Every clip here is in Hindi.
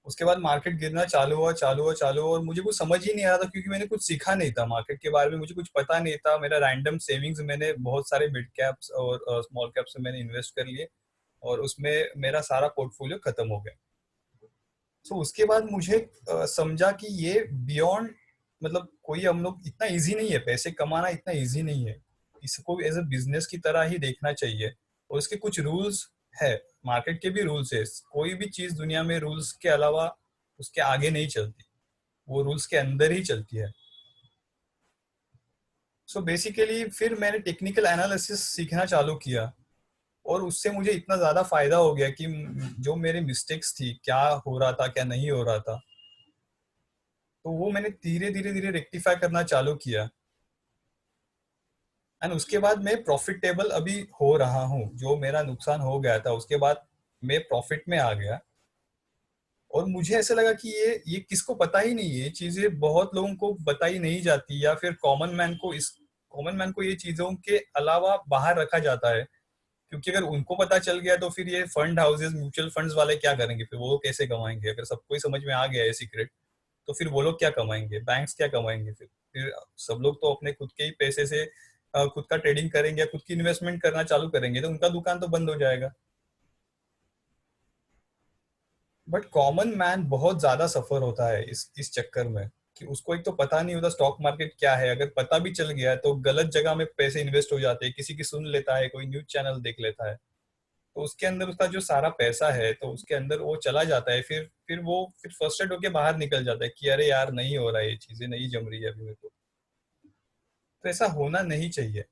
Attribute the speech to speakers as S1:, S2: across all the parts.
S1: उसके बाद मार्केट गिरना चालू हुआ और मुझे कुछ समझ ही नहीं आ रहा था, क्योंकि मैंने कुछ सीखा नहीं था मार्केट के बारे में, मुझे कुछ पता नहीं था। मेरा रैंडम सेविंग्स मैंने बहुत सारे मिड कैप्स और स्मॉल कैप्स में मैंने इन्वेस्ट कर लिए और उसमें मेरा सारा पोर्टफोलियो खत्म हो गया। तो उसके बाद मुझे समझा कि ये बियॉन्ड, मतलब कोई हम लोग इतना इजी नहीं है, पैसे कमाना इतना इजी नहीं है, इसको एज अ बिजनेस की तरह ही देखना चाहिए। और इसके कुछ रूल्स है, मार्केट के भी रूल्स है। कोई भी चीज दुनिया में रूल्स के अलावा उसके आगे नहीं चलती, वो रूल्स के अंदर ही चलती है। सो बेसिकली फिर मैंने टेक्निकल एनालिसिस सीखना चालू किया और उससे मुझे इतना ज्यादा फायदा हो गया कि जो मेरे मिस्टेक्स थी, क्या हो रहा था क्या नहीं हो रहा था, तो वो मैंने धीरे धीरे धीरे रेक्टिफाई करना चालू किया। एंड उसके बाद मैं प्रॉफिटेबल अभी हो रहा हूँ। जो मेरा नुकसान हो गया था उसके बाद मैं प्रॉफिट में आ गया। और मुझे ऐसा लगा कि ये किसको पता ही नहीं है, ये चीजें बहुत लोगों को बताई नहीं जाती, या फिर कॉमन मैन को ये चीजों के अलावा बाहर रखा जाता है। क्योंकि अगर उनको पता चल गया तो फिर ये फंड हाउसेस, म्यूचुअल फंड्स वाले क्या करेंगे, फिर वो कैसे कमाएंगे? अगर सबको ही समझ में आ गया है सीक्रेट, तो फिर वो लोग क्या कमाएंगे? बैंक्स क्या कमाएंगे? फिर सब लोग तो अपने खुद के ही पैसे से खुद का ट्रेडिंग करेंगे या खुद की इन्वेस्टमेंट करना चालू करेंगे, तो उनका दुकान तो बंद हो जाएगा। बट कॉमन मैन बहुत ज्यादा सफर होता है इस चक्कर में, कि उसको एक तो पता नहीं होता स्टॉक मार्केट क्या है। अगर पता भी चल गया तो गलत जगह में पैसे इन्वेस्ट हो जाते हैं, किसी की सुन लेता है, कोई न्यूज चैनल देख लेता है, तो उसके अंदर उसका जो सारा पैसा है तो उसके अंदर वो चला जाता है। फिर वो फ्रस्ट्रेट होके बाहर निकल जाता है कि अरे यार नहीं हो रहा है, ये चीजें नहीं जम रही है अभी मेरे को। तो ऐसा होना नहीं चाहिए।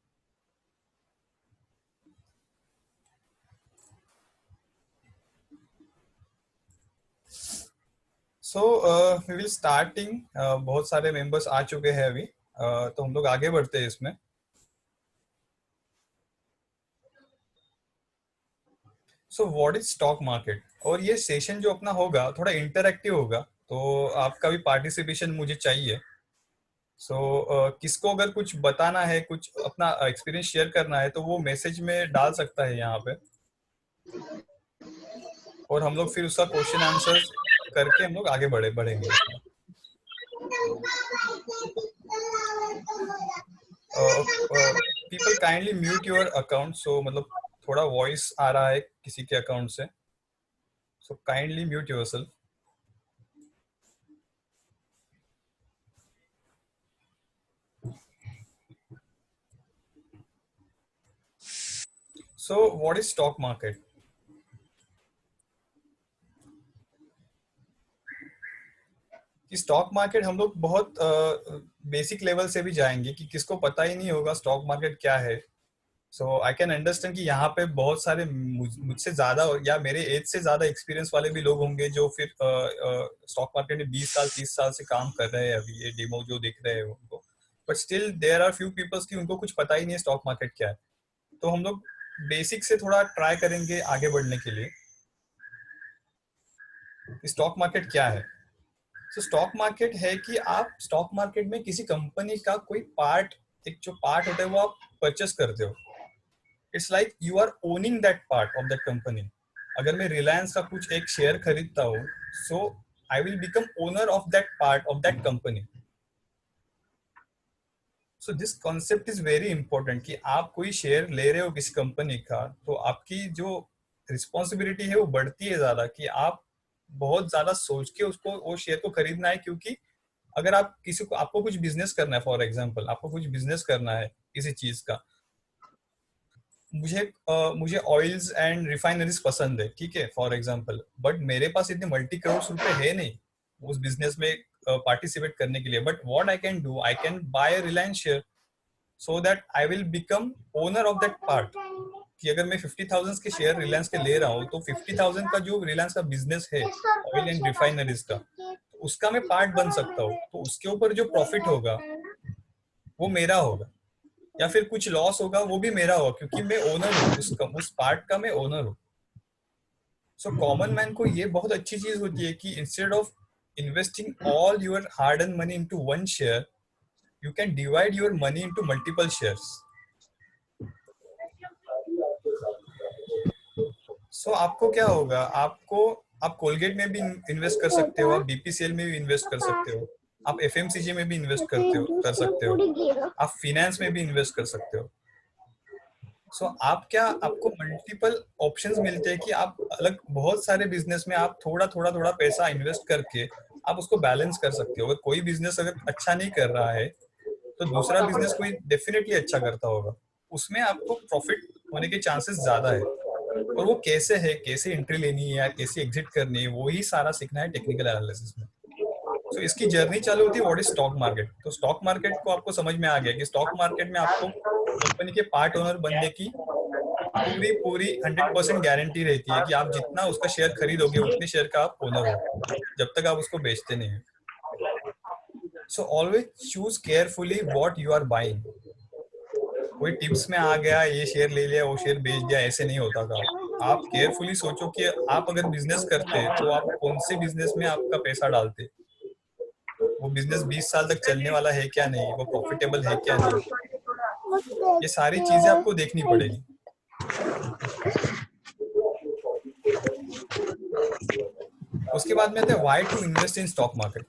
S1: सो वी विल स्टार्टिंग, बहुत सारे मेंबर्स आ चुके हैं अभी, तो हम लोग आगे बढ़ते हैं इसमें। So what is stock market? और ये सेशन जो अपना होगा थोड़ा इंटरैक्टिव होगा, तो आपका भी पार्टिसिपेशन मुझे चाहिए। सो किसको अगर कुछ बताना है, कुछ अपना एक्सपीरियंस शेयर करना है, तो वो मैसेज में डाल सकता है यहाँ पे, और हम लोग फिर उसका क्वेश्चन आंसर करके हम लोग आगे बढ़ेंगे इसमें। People kindly mute your account. So मतलब थोड़ा वॉइस आ रहा है किसी के अकाउंट से, so kindly mute yourself. So what is stock market? कि स्टॉक मार्केट हम लोग बहुत बेसिक लेवल से भी जाएंगे, कि किसको पता ही नहीं होगा स्टॉक मार्केट क्या है। सो आई कैन अंडरस्टैंड कि यहाँ पे बहुत सारे मुझसे ज्यादा या मेरे एज से ज्यादा एक्सपीरियंस वाले भी लोग होंगे, जो फिर स्टॉक मार्केट में 20 साल 30 साल से काम कर रहे हैं, अभी ये डेमो जो देख रहे हैं उनको। But still there are few peoples की उनको कुछ पता ही नहीं है स्टॉक मार्केट क्या है। तो हम लोग बेसिक से थोड़ा ट्राई करेंगे आगे बढ़ने के लिए। स्टॉक मार्केट क्या है? तो स्टॉक मार्केट है कि आप स्टॉक मार्केट में किसी कंपनी का कोई पार्ट, एक जो पार्ट होता है वो आप परचेस करते हो। It's like you are owning that part of that company. अगर मैं रिलायंस का कुछ एक शेयर खरीदता हूँ, so I will become owner of that part of that company. So this concept is very important, कि आप कोई शेयर ले रहे हो किसी कंपनी का, तो आपकी जो रिस्पॉन्सिबिलिटी है वो बढ़ती है ज्यादा, कि आप बहुत ज्यादा सोच के उसको, वो शेयर को खरीदना है। क्योंकि अगर आप किसी को, आपको कुछ बिजनेस करना है, फॉर एग्जाम्पल आपको कुछ बिजनेस करना है किसी चीज का। मुझे ऑयल्स एंड रिफाइनरीज पसंद है, ठीक है, फॉर एग्जांपल, बट मेरे पास इतने मल्टी करोड़ रुपए है नहीं उस बिजनेस में पार्टिसिपेट करने के लिए। But what I can do, I can buy Reliance share, so that I will become owner of that part. कि अगर मैं 50,000 के शेयर रिलायंस के ले रहा हूँ, तो 50,000 का जो रिलायंस का बिजनेस है ऑयल एंड रिफाइनरीज का, तो उसका मैं पार्ट बन सकता हूँ। तो उसके ऊपर जो प्रॉफिट होगा वो मेरा होगा, या फिर कुछ लॉस होगा वो भी मेरा होगा, क्योंकि मैं ओनर हूँ उस पार्ट का, मैं ओनर हूँ। सो कॉमन मैन को ये बहुत अच्छी चीज होती है कि instead of investing all your hard and money into one share, you can divide your money into multiple shares. So आपको क्या होगा, आपको आप कोलगेट में भी इन्वेस्ट कर सकते हो, आप बीपीसीएल में भी इन्वेस्ट कर सकते हो, आप एफएमसीजी में भी इन्वेस्ट कर सकते हो, आप फिनेंस में भी इन्वेस्ट कर सकते हो। सो आप क्या, आपको मल्टीपल ऑप्शंस मिलते हैं कि आप अलग बहुत सारे बिजनेस में आप थोड़ा थोड़ा थोड़ा पैसा इन्वेस्ट करके आप उसको बैलेंस कर सकते हो। अगर कोई बिजनेस अगर अच्छा नहीं कर रहा है तो दूसरा बिजनेस कोई डेफिनेटली अच्छा करता होगा, उसमें आपको प्रॉफिट होने के चांसेस ज्यादा है। और वो कैसे है, कैसे एंट्री लेनी है या कैसे एग्जिट करनी है, वो ही सारा सीखना है टेक्निकल एनालिसिस में। सो इसकी जर्नी चालू होती है व्हाट इज स्टॉक मार्केट। तो स्टॉक मार्केट को आपको समझ में आ गया कि स्टॉक मार्केट में आपको कंपनी के पार्ट ओनर बनने की पूरी पूरी 100% गारंटी रहती है कि आप जितना उसका शेयर खरीदोगे उतने शेयर का आप ओनर हो, जब तक आप उसको बेचते नहीं हो। So always choose carefully what you are buying. कोई टिप्स में आ गया, ये शेयर ले लिया, वो शेयर बेच दिया, ऐसे नहीं होता था। आप केयरफुली सोचो कि आप अगर बिजनेस करते तो आप कौन से बिजनेस में आपका पैसा डालते, वो बिजनेस 20 साल तक चलने वाला है क्या नहीं, वो प्रॉफिटेबल है क्या नहीं, ये सारी चीजें आपको देखनी पड़ेगी। उसके बाद में आते हैं why to invest in stock market.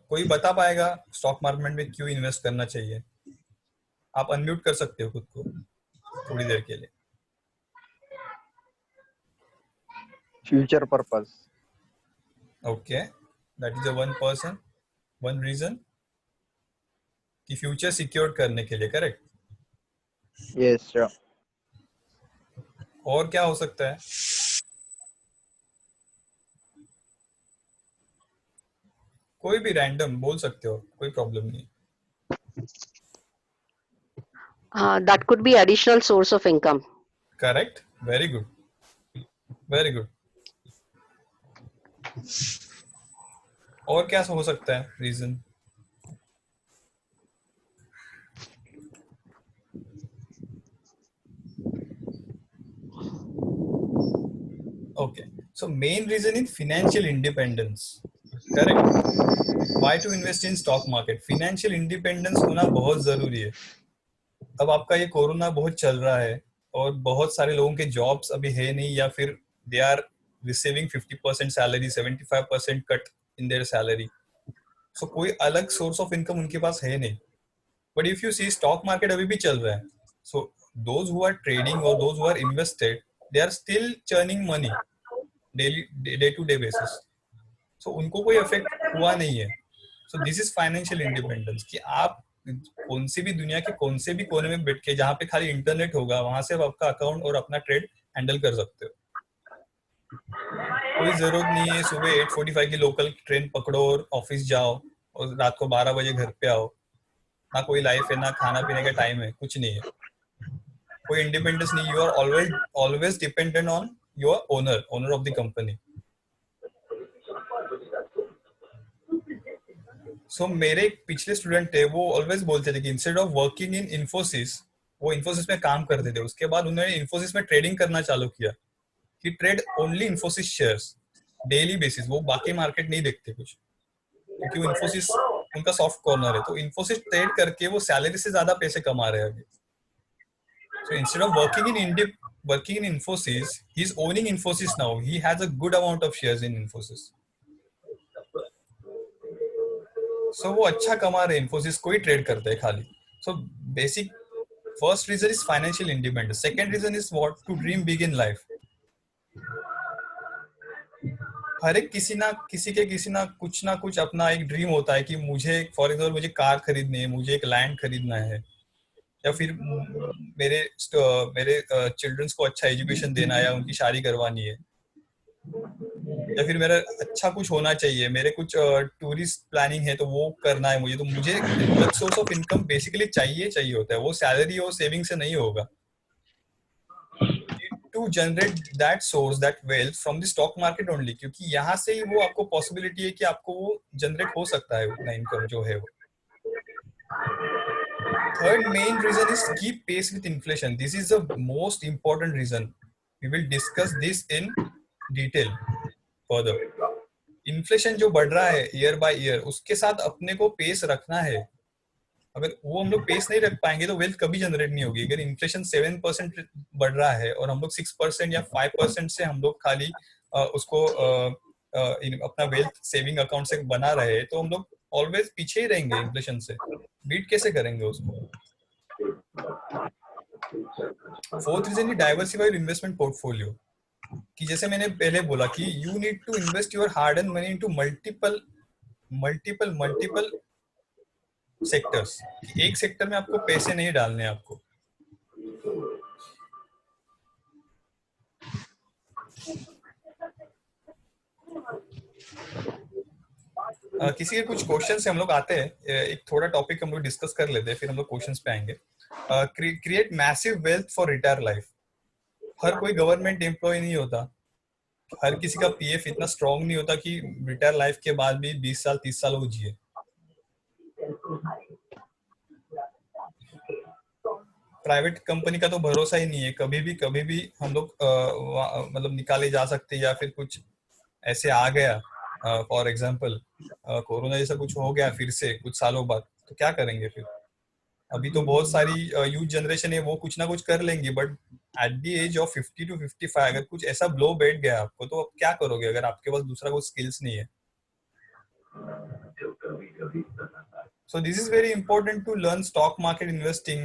S1: कोई बता पाएगा स्टॉक मार्केट में क्यों इन्वेस्ट करना चाहिए? आप अनम्यूट कर सकते हो खुद को थोड़ी देर के लिए।
S2: Future purpose.
S1: Okay, that is one reason कि फ्यूचर सिक्योर करने के लिए, करेक्ट?
S2: Yes sure.
S1: और क्या हो सकता है? कोई भी रैंडम बोल सकते हो, कोई प्रॉब्लम नहीं।
S3: That could be additional source of income.
S1: Correct, very good, very good. और क्या हो सकता है reason? Okay, so main reason is financial independence, correct? Why to invest in stock market? Financial independence होना बहुत जरूरी है। अब आपका ये कोरोना बहुत चल रहा है और बहुत सारे लोगों के जॉब्स अभी है नहीं, या फिर they are receiving 50% salary, 75% cut in their salary. So कोई अलग सोर्स ऑफ इनकम उनके पास है नहीं। But if you see stock market अभी भी चल रहा है, so those who are trading और those who are invested, they are still churning money daily, day to day basis. So उनको कोई इफेक्ट हुआ नहीं है। So this is financial independence कि आप कौन सी भी दुनिया के कौन से भी कोने में बैठ के, जहाँ पे खाली इंटरनेट होगा, वहां से आप आपका अकाउंट और अपना ट्रेड हैंडल कर सकते हो। कोई जरूरत नहीं है सुबह 8:45 की लोकल ट्रेन पकड़ो और ऑफिस जाओ और रात को 12 बजे घर पे आओ। ना कोई लाइफ है, ना खाना पीने का टाइम है, कुछ नहीं है। कोई इंडिपेंडेंस नहीं, you are always dependent on your owner of the company. So मेरे एक पिछले स्टूडेंट थे, वो ऑलवेज बोलते थे कि instead of working in Infosys, वो इन्फोसिस में काम करते थे, उसके बाद उन्होंने इन्फोसिस में ट्रेडिंग करना चालू किया कि trade only Infosys shares daily basis. वो बाकी मार्केट नहीं देखते कुछ, क्योंकि वो इन्फोसिस उनका सॉफ्ट कॉर्नर है। तो इन्फोसिस ट्रेड करके वो सैलरी से ज्यादा पैसे कमा रहे हैं अभी। So instead of working in Infosys, he is owning Infosys now, he has a good amount of shares in Infosys. So वो अच्छा कमा रहे, इन्फोसिस को ही ट्रेड करते हैं खाली। So basic first reason is financial independence. Second reason is what to dream big in life. हर एक किसी ना कुछ अपना एक ड्रीम होता है कि मुझे फॉर एग्जाम्पल मुझे कार खरीदनी है, मुझे एक लैंड खरीदना है, या फिर मेरे मेरे चिल्ड्रंस को अच्छा एजुकेशन देना है या उनकी शादी करवानी है, या फिर मेरा अच्छा कुछ होना चाहिए, मेरे कुछ टूरिस्ट प्लानिंग है तो वो करना है मुझे। तो मुझे अलग सोर्स ऑफ इनकम बेसिकली चाहिए होता है। वो सैलरी और सेविंग से नहीं होगा। To generate that source, that wealth from the stock market only, क्योंकि यहाँ से ही वो आपको पॉसिबिलिटी है कि आपको वो जनरेट हो सकता है उतना इनकम जो है वो। Third main reason is keep pace with inflation. This is the most important reason. We will discuss this in detail further. Inflation जो बढ़ रहा है ईयर बाय ईयर, उसके साथ अपने को पेस रखना है। अगर वो हम लोग पेस नहीं रख पाएंगे तो वेल्थ कभी जनरेट नहीं होगी. अगर इन्फ्लेशन 7% बढ़ रहा है और हम लोग 6% या 5% से हम लोग खाली उसको अपना वेल्थ सेविंग अकाउंट से बना रहे हैं, तो हम लोग ऑलवेज पीछे ही रहेंगे इन्फ्लेशन से. बीट कैसे करेंगे उसको? फोर्थ रीजन है डाइवर्सिफाइड इन्वेस्टमेंट पोर्टफोलियो. कि जैसे मैंने पहले बोला कि you need to invest your hard and money into multiple multiple multiple sectors. एक सेक्टर में आपको पैसे नहीं डालने हैं आपको. किसी के कुछ क्वेश्चन से हम लोग आते हैं, एक थोड़ा टॉपिक हम लोग डिस्कस कर लेते हैं, फिर हम लोग क्वेश्चंस पे आएंगे. Create massive wealth for retire life. हर कोई गवर्नमेंट एम्प्लॉय नहीं होता, हर किसी का पीएफ इतना स्ट्रांग नहीं होता कि रिटायर लाइफ के बाद भी 20 साल 30 साल वो जिए. प्राइवेट कंपनी का तो भरोसा ही नहीं है, कभी भी हम लोग मतलब निकाले जा सकते हैं, या फिर कुछ ऐसे आ गया फॉर एग्जांपल कोरोना जैसा कुछ हो गया फिर से कुछ सालों बाद, तो क्या करेंगे फिर? अभी तो बहुत सारी यूथ जनरेशन है, वो कुछ ना कुछ कर लेंगी, but at the age of 50 to 55 अगर कुछ ऐसा ब्लो बैठ गया आपको, तो आप क्या करोगे अगर आपके पास दूसरा कोई स्किल्स नहीं है? So this is very important to learn stock market investing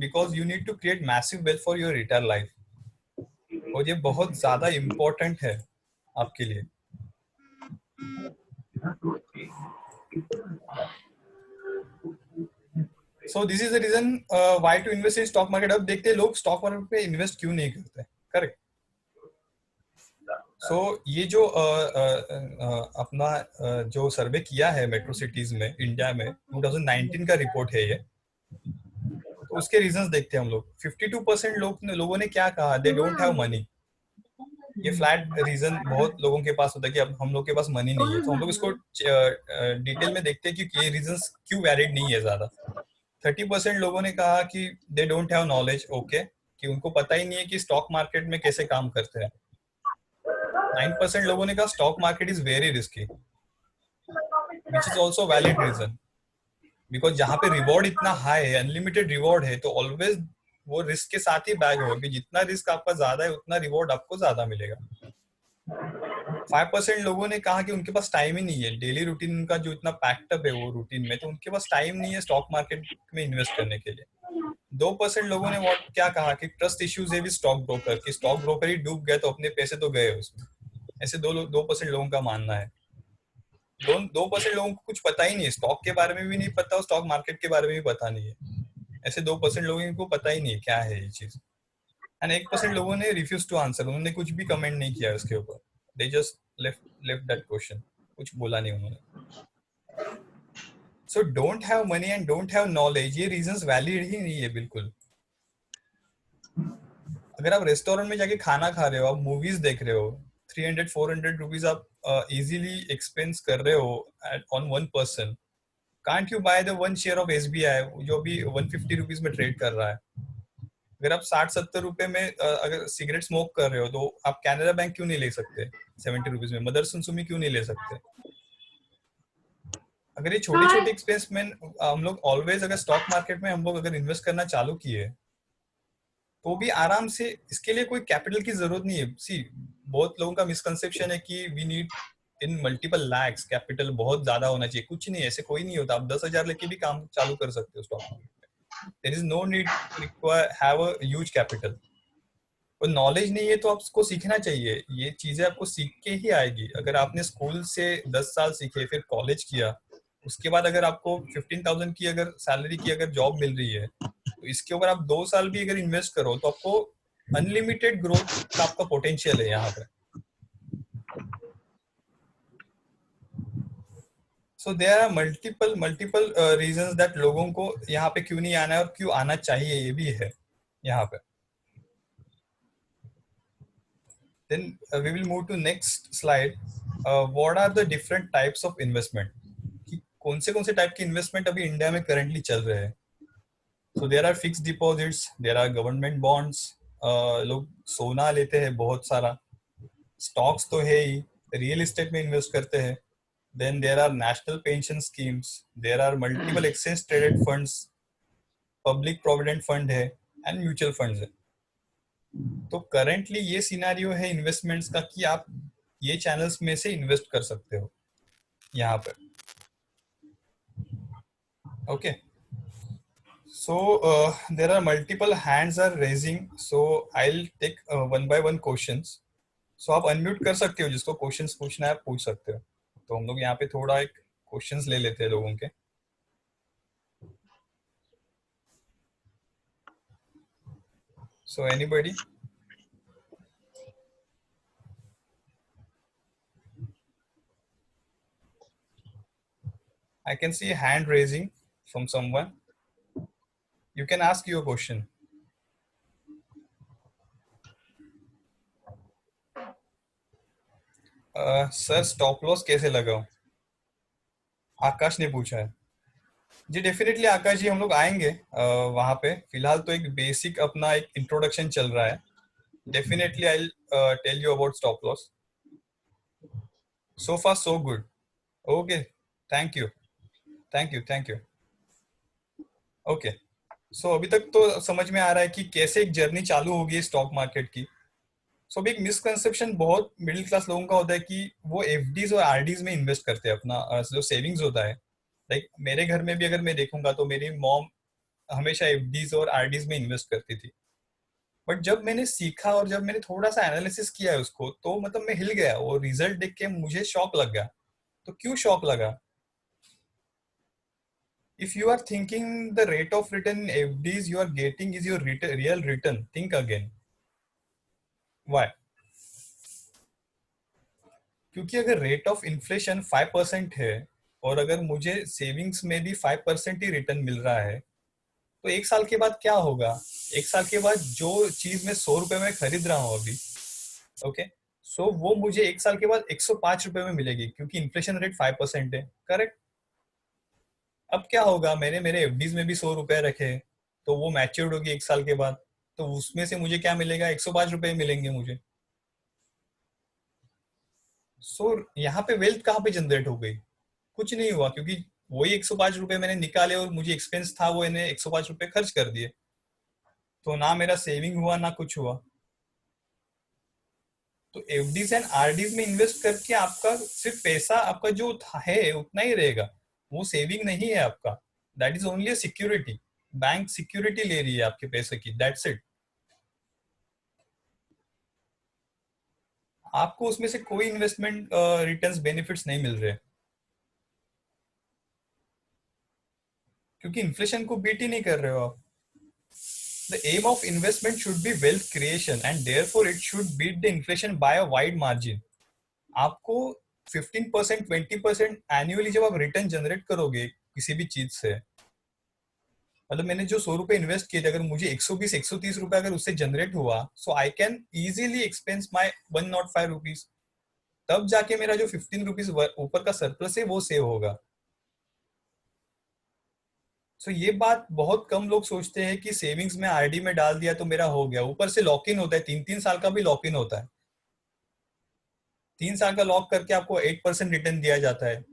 S1: because you need to create massive wealth for your retire life. और ये बहुत ज्यादा इम्पोर्टेंट है आपके लिए. So this is the reason why to invest in stock market. अब देखते हैं लोग स्टॉक मार्केट पे इन्वेस्ट क्यों नहीं करते. करेक्ट. सो ये जो अपना जो सर्वे किया है मेट्रो सिटीज में इंडिया में 2019 का रिपोर्ट है ये, तो उसके रीजंस देखते हैं हम लोग. 52% लोगों ने क्या कहा? They don't have money. ये फ्लैट रीजन बहुत लोगों के पास होता है कि अब हम लोग के पास मनी नहीं है. तो हम लोग इसको डिटेल में देखते हैं कि ये रीजंस क्यों वैलिड नहीं है ज्यादा. 30% लोगों ने कहा कि they don't have knowledge. Okay, कि उनको पता ही नहीं है कि स्टॉक मार्केट में कैसे काम करते हैं. 9% लोगों ने कहा stock market is very risky, which is also valid reason. Because जहाँ पे रिवॉर्ड इतना हाई है, अनलिमिटेड रिवॉर्ड है, तो ऑलवेज वो रिस्क के साथ ही बैग होगा कि जितना रिस्क आपका ज्यादा है उतना रिवॉर्ड आपको ज्यादा मिलेगा. 5% लोगों ने कहा कि उनके पास टाइम ही नहीं है, डेली रूटीन उनका जो इतना पैक्ड अप है वो रूटीन में, तो उनके पास टाइम नहीं है स्टॉक मार्केट में इन्वेस्ट करने के लिए. 2% लोगों ने क्या कहा कि ट्रस्ट इश्यूज है विद स्टॉक ब्रोकर, कि स्टॉक ब्रोकर ही डूब गया तो अपने पैसे तो गए उसमें. ऐसे 2% लोगों का मानना है. 2% लोगों को कुछ पता ही नहीं है, स्टॉक के बारे में भी नहीं पता और स्टॉक मार्केट के बारे में भी पता नहीं है. ऐसे 2% लोगों को पता ही नहीं है क्या है ये चीज. एंड 1% लोगों ने रिफ्यूज टू आंसर, उन्होंने कुछ भी कमेंट नहीं किया उसके ऊपर. They just left that question, कुछ बोला नहीं उन्होंने. So don't have money and don't have knowledge, ये रीजंस वैलिड ही नहीं है बिल्कुल. अगर आप रेस्टोरेंट में जाके खाना खा रहे हो, आप मूवीज देख रहे हो, 300-400 रुपीज आप इजीली एक्सपेंस कर रहे हो on one person. Can't you by the one share of SBI जो भी 150 रुपीज में ट्रेड कर रहा है? अगर आप 60-70 रुपए में अगर सिगरेट स्मोक कर रहे हो, तो आप कैनरा बैंक क्यों नहीं ले सकते 70 रुपीज में? मदरसन सुमी क्यों नहीं ले सकते? अगर ये छोटे छोटे एक्सपेंस में हम लोग ऑलवेज, अगर स्टॉक मार्केट में हम लोग अगर इन्वेस्ट करना चालू किए, तो भी आराम से, इसके लिए कोई कैपिटल की जरूरत नहीं है. सी, बहुत लोगों का मिसकंसेप्शन है कि we need in multiple lakhs capital, बहुत ज्यादा होना चाहिए. कुछ नहीं, ऐसे कोई नहीं होता. आप 10,000 लेके भी काम चालू कर सकते हो स्टॉक मार्केट में. There is no need require have a huge capital. और नॉलेज नहीं है तो आपको सीखना चाहिए. ये चीजें आपको सीख के ही आएगी. अगर आपने स्कूल से 10 साल सीखे, फिर कॉलेज किया, उसके बाद अगर आपको 15,000 की अगर सैलरी की अगर जॉब मिल रही है, तो इसके ऊपर आप 2 साल भी अगर इन्वेस्ट करो, तो आपको अनलिमिटेड ग्रोथ का आपका पोटेंशियल है यहाँ पे. So there are multiple reasons that लोगों को यहाँ पे क्यों नहीं आना है और क्यों आना चाहिए, ये भी है यहाँ पे. Then we will move to next slide. What are the different types of investment? कि कौन से टाइप के इन्वेस्टमेंट अभी इंडिया में करंटली चल रहे हैं? So there are fixed deposits, there are government bonds. लोग सोना लेते हैं बहुत सारा, स्टॉक्स तो है ही, रियल एस्टेट में इन्वेस्ट करते हैं, then there are national pension schemes, there are multiple exchange traded funds, public provident fund है एंड म्यूचुअल फंड्स है. तो करंटली ये सिनेरियो है इन्वेस्टमेंट्स का कि आप ये चैनल्स में से इन्वेस्ट कर सकते हो यहाँ पर. Okay, so there are multiple hands are raising, so I'll take one by one questions. So आप अनम्यूट कर सकते हो, जिसको क्वेश्चंस पूछना है पूछ सकते हो. तो हम लोग यहाँ पे थोड़ा एक क्वेश्चंस ले लेते हैं लोगों के. So anybody? I can see a hand raising from someone. You can ask your question. Sir stop loss कैसे लगाऊं? आकाश ने पूछा है. जी डेफिनेटली आकाश जी, हम लोग आएंगे वहां पे. फिलहाल तो एक बेसिक अपना एक इंट्रोडक्शन चल रहा है. Definitely I tell you about stop loss. So far so good. Okay, thank you thank you thank you. Okay, so अभी तक तो समझ में आ रहा है कि कैसे एक जर्नी चालू होगी स्टॉक मार्केट की. सो एक मिसकंसेप्शन बहुत मिडिल क्लास लोगों का होता है कि वो एफडीज और आरडीज में इन्वेस्ट करते हैं अपना जो सेविंग्स होता है. लाइक मेरे घर में भी अगर मैं देखूंगा तो मेरी मॉम हमेशा एफडीज और आरडीज में इन्वेस्ट करती थी. बट जब मैंने सीखा और जब मैंने थोड़ा सा एनालिसिस किया है उसको, तो मतलब मैं हिल गया. वो रिजल्ट देख के मुझे शॉक लग गया. तो क्यों शॉक लगा? If you are thinking the rate of return in FDs you are getting is your real return, think again. Why? क्योंकि अगर रेट ऑफ इन्फ्लेशन 5% है और अगर मुझे सेविंग्स में भी 5% ही रिटर्न मिल रहा है, तो एक साल के बाद क्या होगा? एक साल के बाद जो चीज मैं 100 रुपए में खरीद रहा हूँ अभी, ओके, सो वो मुझे एक साल के बाद 105 रुपए में मिलेगी, क्योंकि इन्फ्लेशन रेट 5% है. करेक्ट? अब क्या होगा, मैंने मेरे एफडीज में भी 100 रुपए रखे, तो वो मैच्योर्ड होगी एक साल के बाद, तो उसमें से मुझे क्या मिलेगा? 105 रुपए मिलेंगे मुझे. सो यहाँ पे वेल्थ कहाँ पे जनरेट हो गई? कुछ नहीं हुआ, क्योंकि वही 105 रुपए मैंने निकाले और मुझे एक्सपेंस था वो, इन्हें 105 रुपए खर्च कर दिए. तो ना मेरा सेविंग हुआ ना कुछ हुआ. तो एफडीज एंड आरडीज में इन्वेस्ट करके आपका सिर्फ पैसा आपका जो है उतना ही रहेगा. वो सेविंग नहीं है आपका. That is only security. Bank security ले रही है आपके पैसे की, दैट्स इट. आपको उसमें से कोई इन्वेस्टमेंट रिटर्न्स बेनिफिट्स नहीं मिल रहे, क्योंकि इन्फ्लेशन को बीट ही नहीं कर रहे हो आप. The aim of investment should be wealth creation and therefore it should beat the inflation by a wide margin. आपको 15% 20% एनुअली जब आप रिटर्न जनरेट करोगे किसी भी चीज से, मतलब मैंने जो 100 रुपए इन्वेस्ट किए थे, अगर मुझे 120 130 रुपए अगर उससे जनरेट हुआ, so I can easily expense my 105 rupees. तब जाके मेरा जो 15 रुपीज ऊपर का सरप्लस है वो सेव होगा. सो ये बात बहुत कम लोग सोचते हैं कि सेविंग्स में आरडी में डाल दिया तो मेरा हो गया. ऊपर से लॉक इन होता है, 3-3 साल का भी लॉक इन होता है. 3 साल का लॉक करके आपको 8% रिटर्न दिया जाता है.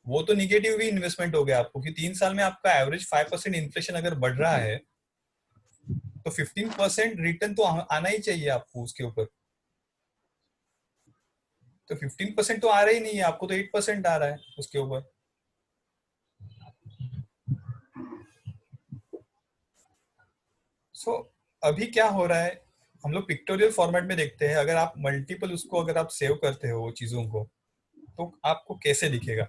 S1: वो तो निगेटिव भी इन्वेस्टमेंट हो गया आपको, कि 3 साल में आपका एवरेज 5% इन्फ्लेशन अगर बढ़ रहा है, तो 15% रिटर्न तो आना ही चाहिए आपको उसके ऊपर. तो 15% तो आ रहा ही नहीं है आपको, तो 8% आ रहा है उसके ऊपर. सो अभी क्या हो रहा है, हम लोग पिक्टोरियल फॉर्मेट में देखते हैं. अगर आप मल्टीपल उसको अगर आप सेव करते हो वो चीजों को, तो आपको कैसे दिखेगा?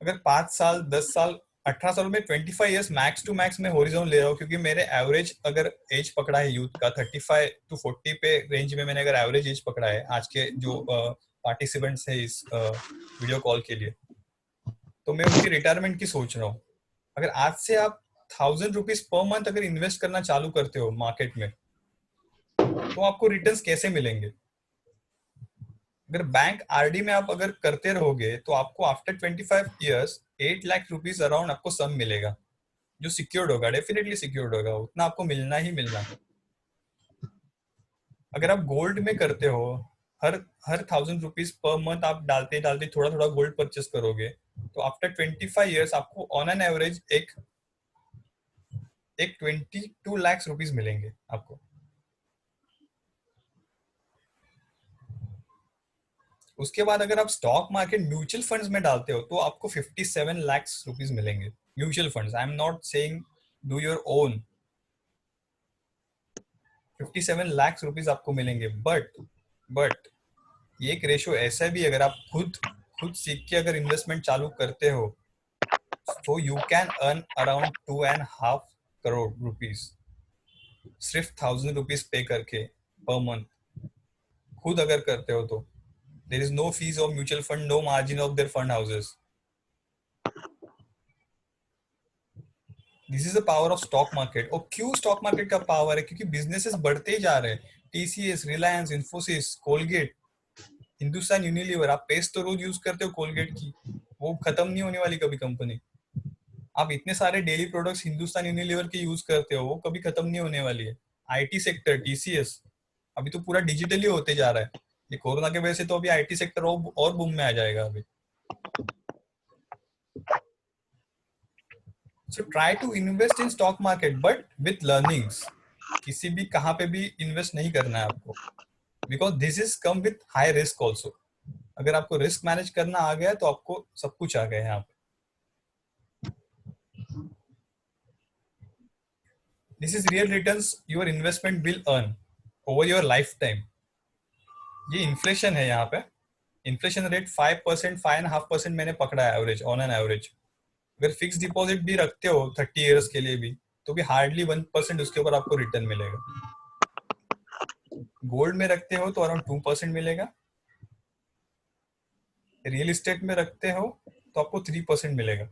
S1: अगर 5 साल 10 साल 18 साल में 25 ईयर्स मैक्स टू मैक्स में होरिजोन ले रहा हूँ, क्योंकि मेरे एवरेज अगर एज पकड़ा है यूथ का 35 to 40 पे रेंज में, मैंने अगर एवरेज एज पकड़ा है आज के जो पार्टिसिपेंट्स है इस वीडियो कॉल के लिए, तो मैं उनकी रिटायरमेंट की सोच रहा हूँ. अगर आज से आप 1000 रुपीज पर मंथ अगर इन्वेस्ट करना चालू करते हो मार्केट में, तो आपको रिटर्न्स कैसे मिलेंगे? अगर बैंक आरडी में आप अगर करते रहोगे, तो आपको after 25 years 8 lakh rupees around आपको सम मिलेगा, जो सिक्योर्ड होगा. डेफिनेटली सिक्योर्ड होगा, उतना आपको मिलना ही मिलना. अगर आप गोल्ड में करते हो, हर हर 1,000 रुपीज पर मंथ आप डालते डालते थोड़ा थोड़ा गोल्ड परचेस करोगे, तो आफ्टर 25 years आपको ऑन एन एवरेज एक 22 लाख रुपीज मिलेंगे आपको। उसके बाद अगर आप स्टॉक मार्केट म्यूचुअल फंड्स में डालते हो तो आपको 57 लाख रुपीज मिलेंगे। Mutual funds, I am not saying do your own. 57 lakh rupees आपको मिलेंगे। बट ये एक रेशो ऐसा भी, अगर आप खुद खुद सीख के अगर इन्वेस्टमेंट चालू करते हो तो you can earn around 2.5 crore rupees सिर्फ 1,000 रुपीज पे करके पर मंथ, खुद अगर करते हो तो। There is no fees of mutual fund, no margin of their fund houses. This is the power of stock market. और क्यों स्टॉक मार्केट का पावर है? क्योंकि बिजनेसेस बढ़ते ही जा रहे हैं। TCS, Reliance, Infosys, Colgate, Hindustan Unilever, आप पेस्ट तो रोज यूज करते हो कोलगेट की, वो खत्म नहीं होने वाली कभी कंपनी। आप इतने सारे डेली प्रोडक्ट्स हिंदुस्तान यूनिलीवर के यूज करते हो, वो कभी खत्म नहीं होने वाली है। आईटी सेक्टर, टीसीएस, अभी तो पूरा डिजिटली होते जा रहा है। ये कोरोना के वजह से तो अभी आईटी सेक्टर और बूम में आ जाएगा अभी। So try to invest in stock market but with learnings. किसी भी कहाँ पे भी इन्वेस्ट नहीं करना है आपको, because this is come with high risk also. अगर आपको रिस्क मैनेज करना आ गया तो आपको सब कुछ आ गया है यहाँ पे। This is real returns your investment will earn over your life time. ये इन्फ्लेशन है यहाँ पे। इन्फ्लेशन रेट 5%, 5.5% मैंने पकड़ा है एवरेज, ऑन एन एवरेज। अगर फिक्स डिपॉजिट भी रखते हो 30 years के लिए भी, तो भी हार्डली 1% उसके ऊपर आपको रिटर्न मिलेगा। गोल्ड में रखते हो तो अराउंड 2% मिलेगा। रियल एस्टेट में रखते हो तो आपको 3% मिलेगा।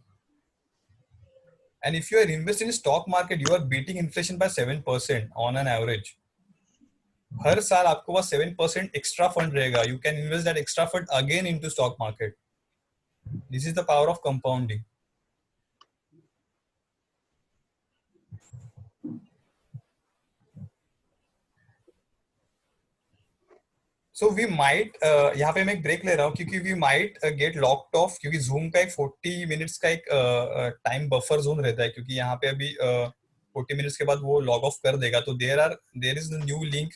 S1: And if you are invest in stock market, you are beating inflation by 7% on an average. हर साल आपको पास 7% एक्स्ट्रा फंड रहेगा। You can invest that extra fund again into stock market. This is the power of compounding. So we might, यहाँ पे मैं एक ब्रेक ले रहा हूँ क्योंकि we might get locked off, क्योंकि जूम का एक 40 मिनट्स का एक टाइम बफर जोन रहता है, क्योंकि यहाँ पे अभी 40 मिनट्स के बाद वो लॉग ऑफ कर देगा। तो there is new link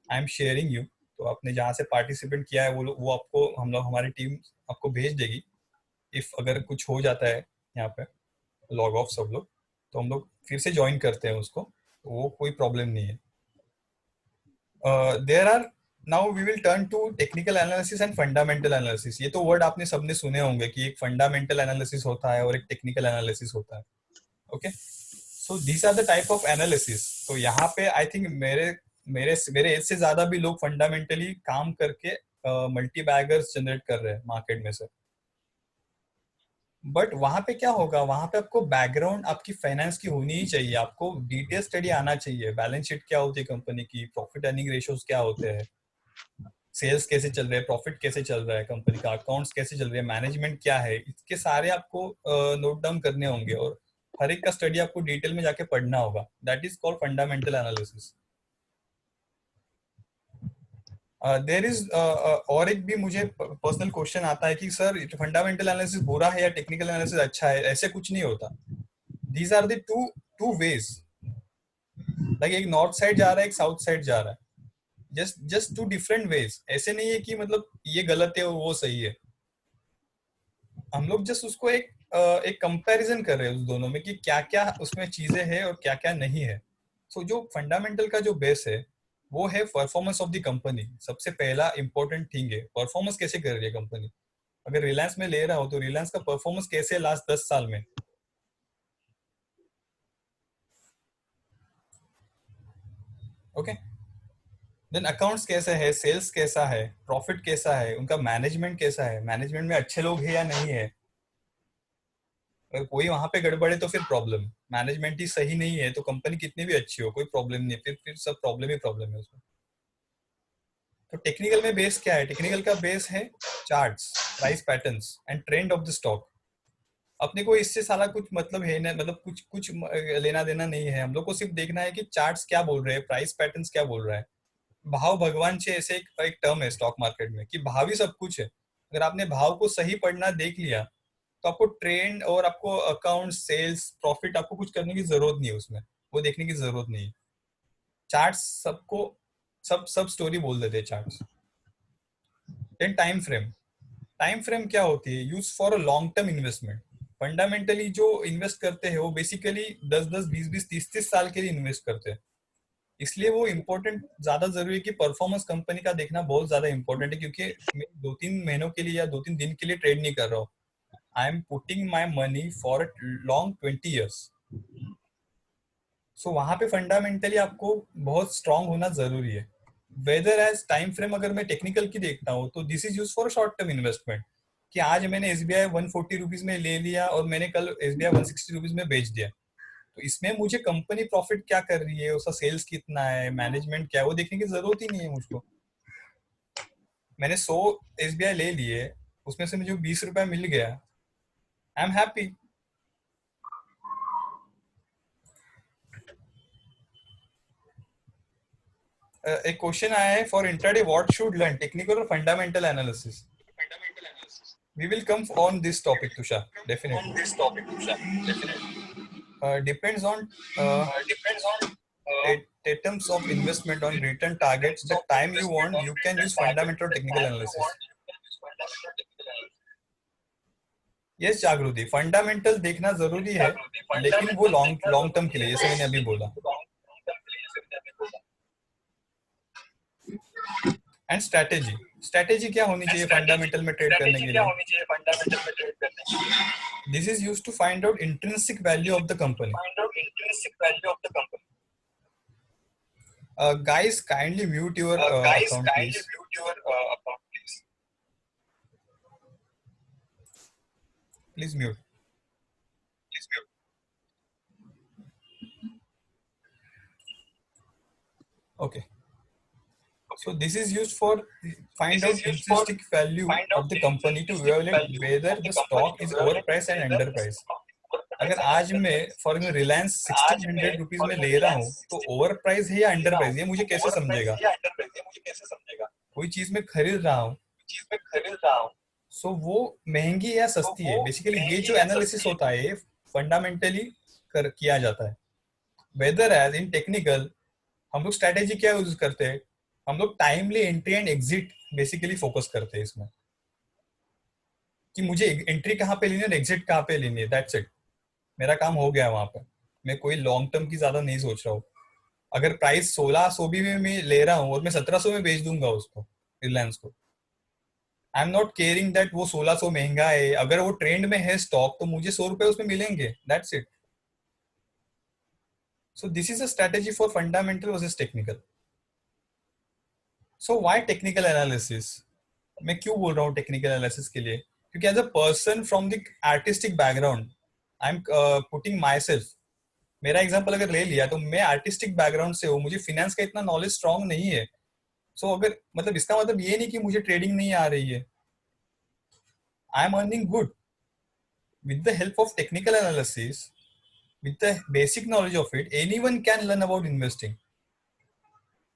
S1: I am sharing you. तो आपने जहाँ से पार्टिसिपेट किया है वो आपको हम लोग, हमारी टीम आपको भेज देगी। इफ अगर कुछ हो जाता है यहाँ पे लॉग ऑफ सब लोग, तो हम लोग फिर से ज्वाइन करते हैं उसको, तो वो कोई प्रॉब्लम नहीं है। There are now we will turn to technical analysis and fundamental analysis. ये तो वर्ड आपने सबने सुने होंगे कि एक फंडामेंटल एनालिसिस होता है और एक टेक्निकल एनालिसिस होता है। Okay, so these are the type of analysis. तो यहाँ पे आई थिंक मेरे मेरे मेरे एज से ज्यादा भी लोग फंडामेंटली काम करके मल्टी बैगर्स जनरेट कर रहे हैं मार्केट में से। बट वहां पे क्या होगा, वहां पे आपको बैकग्राउंड आपकी फाइनेंस की होनी ही चाहिए। आपको डिटेल स्टडी आना चाहिए। बैलेंस शीट क्या होती है कंपनी की, प्रॉफिट अर्निंग रेशियोज क्या होते हैं, सेल्स कैसे चल रहे हैं, प्रॉफिट कैसे चल रहा है कंपनी का, अकाउंट्स कैसे चल रहे हैं, मैनेजमेंट क्या है, इसके सारे आपको नोट डाउन करने होंगे और हर एक का स्टडी आपको डिटेल में जाके पढ़ना होगा। That is called fundamental analysis. There is और एक भी मुझे पर्सनल क्वेश्चन आता है कि सर फंडामेंटल एनालिसिस बुरा है या टेक्निकल एनालिसिस अच्छा है? ऐसे कुछ नहीं होता। These are the two two ways. Like एक नॉर्थ साइड जा रहा है, एक साउथ साइड जा रहा है। Just two different ways. ऐसे नहीं है कि मतलब ये गलत है और वो सही है। हम लोग जस्ट उसको एक कंपैरिजन कर रहे हैं उस दोनों में कि क्या क्या उसमें चीजें हैं और क्या क्या नहीं है। सो जो फंडामेंटल का जो बेस है वो है परफॉर्मेंस ऑफ द कंपनी। सबसे पहला इंपॉर्टेंट थिंग है परफॉर्मेंस कैसे कर रही है कंपनी। अगर रिलायंस में ले रहा हो तो रिलायंस का परफॉर्मेंस कैसे है लास्ट 10 साल में। ओके, देन अकाउंट्स कैसे है, सेल्स कैसा है, प्रॉफिट कैसा है, उनका मैनेजमेंट कैसा है, मैनेजमेंट में अच्छे लोग हैं या नहीं है। अगर कोई वहां पे गड़बड़े तो फिर प्रॉब्लम। मैनेजमेंट ही सही नहीं है तो कंपनी कितनी भी अच्छी हो कोई प्रॉब्लम नहीं, फिर सब प्रॉब्लम ही प्रॉब्लम है उसमें। तो टेक्निकल में बेस क्या है? टेक्निकल का बेस है charts, price patterns and trend of the stock. अपने को इससे सारा कुछ मतलब है ना, मतलब कुछ कुछ लेना देना नहीं है। हम लोग को सिर्फ देखना है कि चार्ट्स क्या बोल रहे हैं, प्राइस पैटर्न्स क्या बोल रहा है। भाव भगवान से ऐसे एक टर्म है स्टॉक मार्केट में कि भाव ही सब कुछ है। अगर आपने भाव को सही पढ़ना देख लिया तो आपको ट्रेंड और आपको अकाउंट सेल्स प्रॉफिट आपको कुछ करने की जरूरत नहीं है, उसमें वो देखने की जरूरत नहीं है। चार्ट्स सबको सब सब स्टोरी बोल देते हैं चार्ट्स। देन टाइम फ्रेम क्या होती है? Use for a long term investment. Fundamentally जो इन्वेस्ट करते हैं वो बेसिकली 10-10 20-20 30-30 साल के लिए इन्वेस्ट करते हैं। इसलिए वो इम्पोर्टेंट ज्यादा जरूरी है कि परफॉर्मेंस कंपनी का देखना बहुत ज्यादा इम्पोर्टेंट है, क्योंकि मैं 2-3 महीनों के लिए या 2-3 दिन के लिए ट्रेड नहीं कर रहा हूँ। आई am putting my money for long 20 years। सो वहां पे फंडामेंटली आपको बहुत स्ट्रांग होना जरूरी है। वेदर एज टाइम फ्रेम अगर मैं टेक्निकल की देखता हूँ तो this is use for short term investment, कि आज मैंने एसबीआई 140 रुपीज में ले लिया और मैंने कल एसबीआई 160 रुपीज में बेच दिया। तो इसमें मुझे कंपनी प्रॉफिट क्या कर रही है, उसका सेल्स कितना है, मैनेजमेंट क्या है, वो देखने की जरूरत ही नहीं है मुझको। मैंने 100 एसबीआई ले लिए, उसमें से मुझे 20 रुपया मिल गया, आई एम हैप्पी। एक क्वेश्चन आया है, for intraday what should learn, technical और fundamental analysis. We will come on this topic, Tushar. Definitely. Depends on terms of investment on return targets. The time you want, you can use fundamental or technical analysis. Yes, जागृति, फंडामेंटल देखना जरूरी है, लेकिन वो लॉन्ग लॉन्ग टर्म के लिए, जैसे मैंने अभी बोला। एंड स्ट्रैटेजी क्या होनी चाहिए फंडामेंटल में ट्रेड करने के लिए? This is used to find out intrinsic value of the company. Guys, kindly mute your account, please. Please mute. Okay. So this is used for find out intrinsic value of the company to evaluate whether the stock is overpriced and underpriced. अगर आज मैं फॉर एग्जाम्पल रिलायंस 1600 रुपीज में ले रहा हूँ तो ओवर प्राइस है या अंडर प्राइस, ये मुझे कैसे समझेगा? कोई चीज मैं खरीद रहा हूँ, सो वो महंगी या सस्ती है, बेसिकली ये जो एनालिसिस होता है फंडामेंटली किया जाता है। वेदर एज इन टेक्निकल हम लोग स्ट्रेटेजी क्या यूज करते हैं? हम लोग timely entry and exit basically focus करते हैं इसमें, कि मुझे एंट्री कहाँ पे लेनी है और एग्जिट कहाँ पे लेनी है, दैट्स इट। मेरा काम हो गया वहां पे, मैं कोई लॉन्ग टर्म की ज्यादा नहीं सोच रहा हूँ। अगर प्राइस 1600 भी मैं ले रहा हूँ और मैं 1700 में बेच दूंगा उसको, रिलायंस को, I am not caring that वो 1600 महंगा है। अगर वो ट्रेंड में है स्टॉक तो मुझे 100 रुपए उसमें मिलेंगे, that's it. So this is a strategy for fundamental versus technical. So why technical analysis? मैं क्यों बोल रहा हूँ टेक्निकल एनालिसिस के लिए? क्योंकि as a person from the artistic background I am putting myself. मेरा एग्जाम्पल अगर ले लिया तो मैं आर्टिस्टिक बैकग्राउंड से हूँ, मुझे फिनेंस का इतना नॉलेज स्ट्रांग नहीं है। सो अगर मतलब इसका मतलब ये नहीं कि मुझे ट्रेडिंग नहीं आ रही है, I am earning good with the help of technical analysis, with the basic knowledge of it, anyone can learn about investing.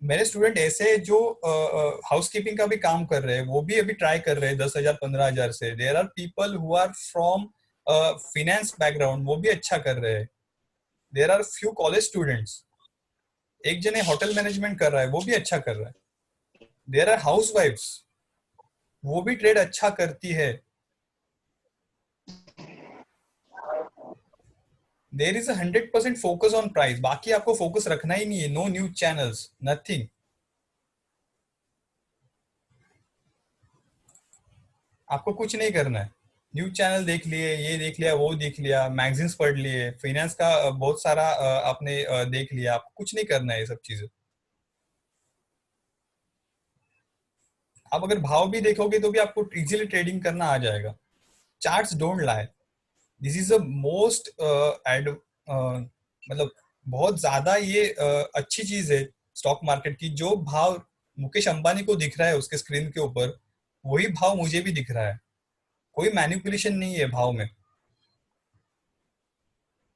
S1: मेरे स्टूडेंट ऐसे हैं जो हाउस कीपिंग का भी काम कर रहे हैं, वो भी अभी ट्राई कर रहे हैं 10,000 15,000 से। There are people who are from finance background, वो भी अच्छा कर रहे हैं। There are few college students, एक जने होटल मैनेजमेंट कर रहा है, वो भी अच्छा कर रहा है। देयर आर हाउस वाइफ्स, वो भी ट्रेड अच्छा करती है। There is 100% focus on price, बाकी आपको फोकस रखना ही नहीं है। No news channels, nothing. आपको कुछ नहीं करना है। न्यूज चैनल देख लिए, ये देख लिया, वो देख लिया, मैगजीन्स पढ़ लिए, फाइनेंस का बहुत सारा आपने देख लिया, आपको कुछ नहीं करना है ये सब चीजें। आप अगर भाव भी देखोगे तो भी आपको इजीली ट्रेडिंग करना आ जाएगा। Charts don't lie, this is a most मतलब बहुत ज्यादा ये अच्छी चीज है स्टॉक मार्केट की। जो भाव मुकेश अंबानी को दिख रहा है उसके स्क्रीन के ऊपर, वही भाव मुझे भी दिख रहा है। कोई मैनिपुलेशन नहीं है भाव में।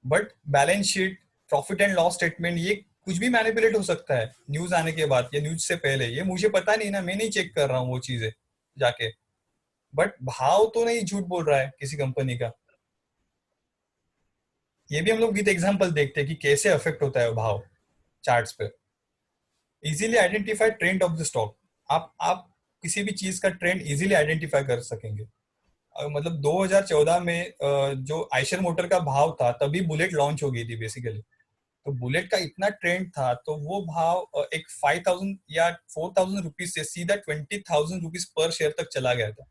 S1: But balance sheet, profit and loss statement, ये कुछ भी मैनिपुलेट हो सकता है न्यूज आने के बाद या न्यूज से पहले, ये मुझे पता नहीं ना, मैं नहीं चेक कर रहा हूँ वो चीजें जाके, बट भाव तो नहीं झूठ बोल रहा है किसी कंपनी का। ये भी हम लोग विद एग्जांपल देखते हैं कि कैसे अफेक्ट होता है भाव चार्ट्स पे। Easily identify trend of the stock, आप किसी भी चीज का ट्रेंड इजीली आइडेंटिफाई कर सकेंगे। मतलब 2014 में जो आयशर मोटर का भाव था तभी बुलेट लॉन्च हो गई थी बेसिकली, तो बुलेट का इतना ट्रेंड था तो वो भाव एक 5,000 या 4,000 रुपीज से सीधा 20,000 रुपीज पर शेयर तक चला गया था।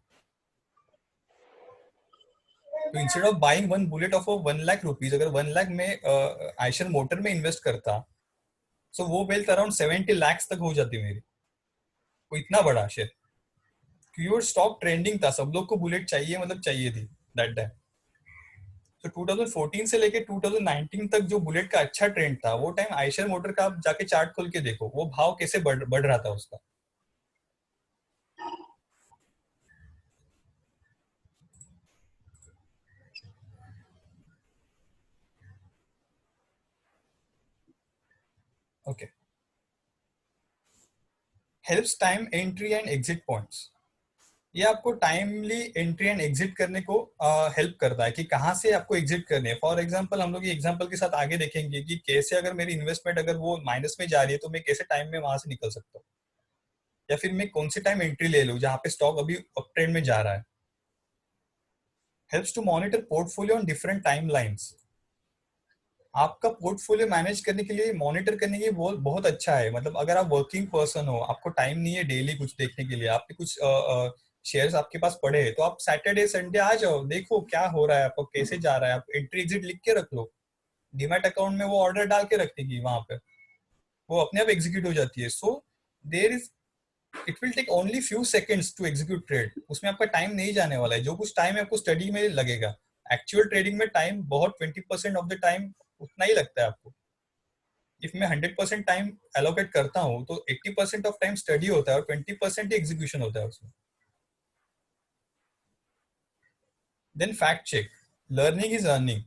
S1: तो instead of buying one bullet of 1 lakh rupees, अगर 1 लाख में आयशर मोटर में इन्वेस्ट करता, सो वो वेल्थ अराउंड 70 लाख तक हो जाती मेरी, वो इतना बड़ा शेयर। क्योर स्टॉक ट्रेंडिंग था, सब लोग को बुलेट चाहिए, मतलब चाहिए थी दैट टाइम। तो 2014 से लेके 2019 तक जो बुलेट का अच्छा ट्रेंड था, वो टाइम आयशर मोटर का आप जाके चार्ट खोल के देखो, वो भाव कैसे बढ़ रहा था उसका। Okay, helps time entry and exit points. ये आपको टाइमली एंट्री एंड एग्जिट करने को हेल्प करता है कि कहाँ से आपको एग्जिट करनी है। फॉर एग्जांपल हम लोग ये एग्जांपल के साथ आगे देखेंगे कि कैसे अगर मेरी इन्वेस्टमेंट अगर वो माइनस में जा रही है तो मैं कैसे टाइम में वहां से निकल सकता हूँ, या फिर मैं कौन से टाइम एंट्री ले लूँ जहाँ पे स्टॉक अभी अप ट्रेंड में जा रहा है। Helps to monitor portfolio on different timelines. आपका पोर्टफोलियो मैनेज करने के लिए, मॉनिटर करने के लिए बहुत अच्छा है। मतलब अगर आप वर्किंग पर्सन हो, आपको टाइम नहीं है डेली कुछ देखने के लिए, आपके कुछ शेयर्स आपके पास पड़े हैं, तो आप सैटरडे संडे आ जाओ, देखो क्या हो रहा है, आपको कैसे जा रहा है, आप एंट्री एग्जिट लिख के रख लो। डीमैट अकाउंट में वो ऑर्डर डाल के रख देगी वहां पे, वो अपने आप एग्जीक्यूट हो जाती है। So there is, it will take only few seconds to execute trade. उसमें आपका टाइम नहीं जाने वाला है, जो कुछ टाइम है आपको स्टडी में लगेगा। एक्चुअल ट्रेडिंग में टाइम बहुत 20% ऑफ द टाइम उतना ही लगता है आपको। इफ मैं 100% टाइम एलोकेट करता हूँ तो 80% ऑफ टाइम स्टडी होता है और 20% ही एग्जीक्यूशन होता है उसमें। Then fact check, learning is earning.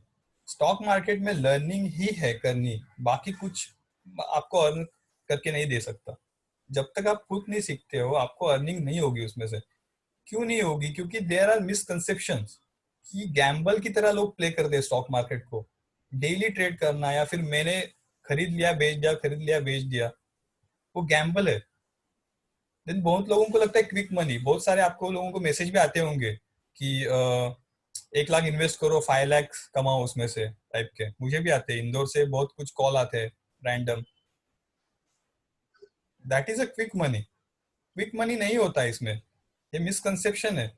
S1: Stock market में लर्निंग ही है करनी, बाकी कुछ आपको अर्न करके नहीं दे सकता। जब तक आप खुद नहीं सीखते हो आपको अर्निंग नहीं होगी उसमें से। क्यों नहीं होगी? क्योंकि देयर आर मिसकंसेप्शंस कि गैम्बल की तरह लोग प्ले करते हैं स्टॉक मार्केट को। डेली ट्रेड करना या फिर मैंने खरीद लिया बेच दिया, खरीद लिया बेच दिया, वो गैम्बल है। देन बहुत लोगों को लगता है क्विक मनी। बहुत सारे आपको लोगों को मैसेज भी आते होंगे कि 1 लाख इन्वेस्ट करो 5 लाख कमाओ उसमें से टाइप के। मुझे भी आते हैं, इंदौर से बहुत कुछ कॉल आते हैं random. That is a quick money. Quick money नहीं होता है इसमें, ये मिसकंसेप्शन है।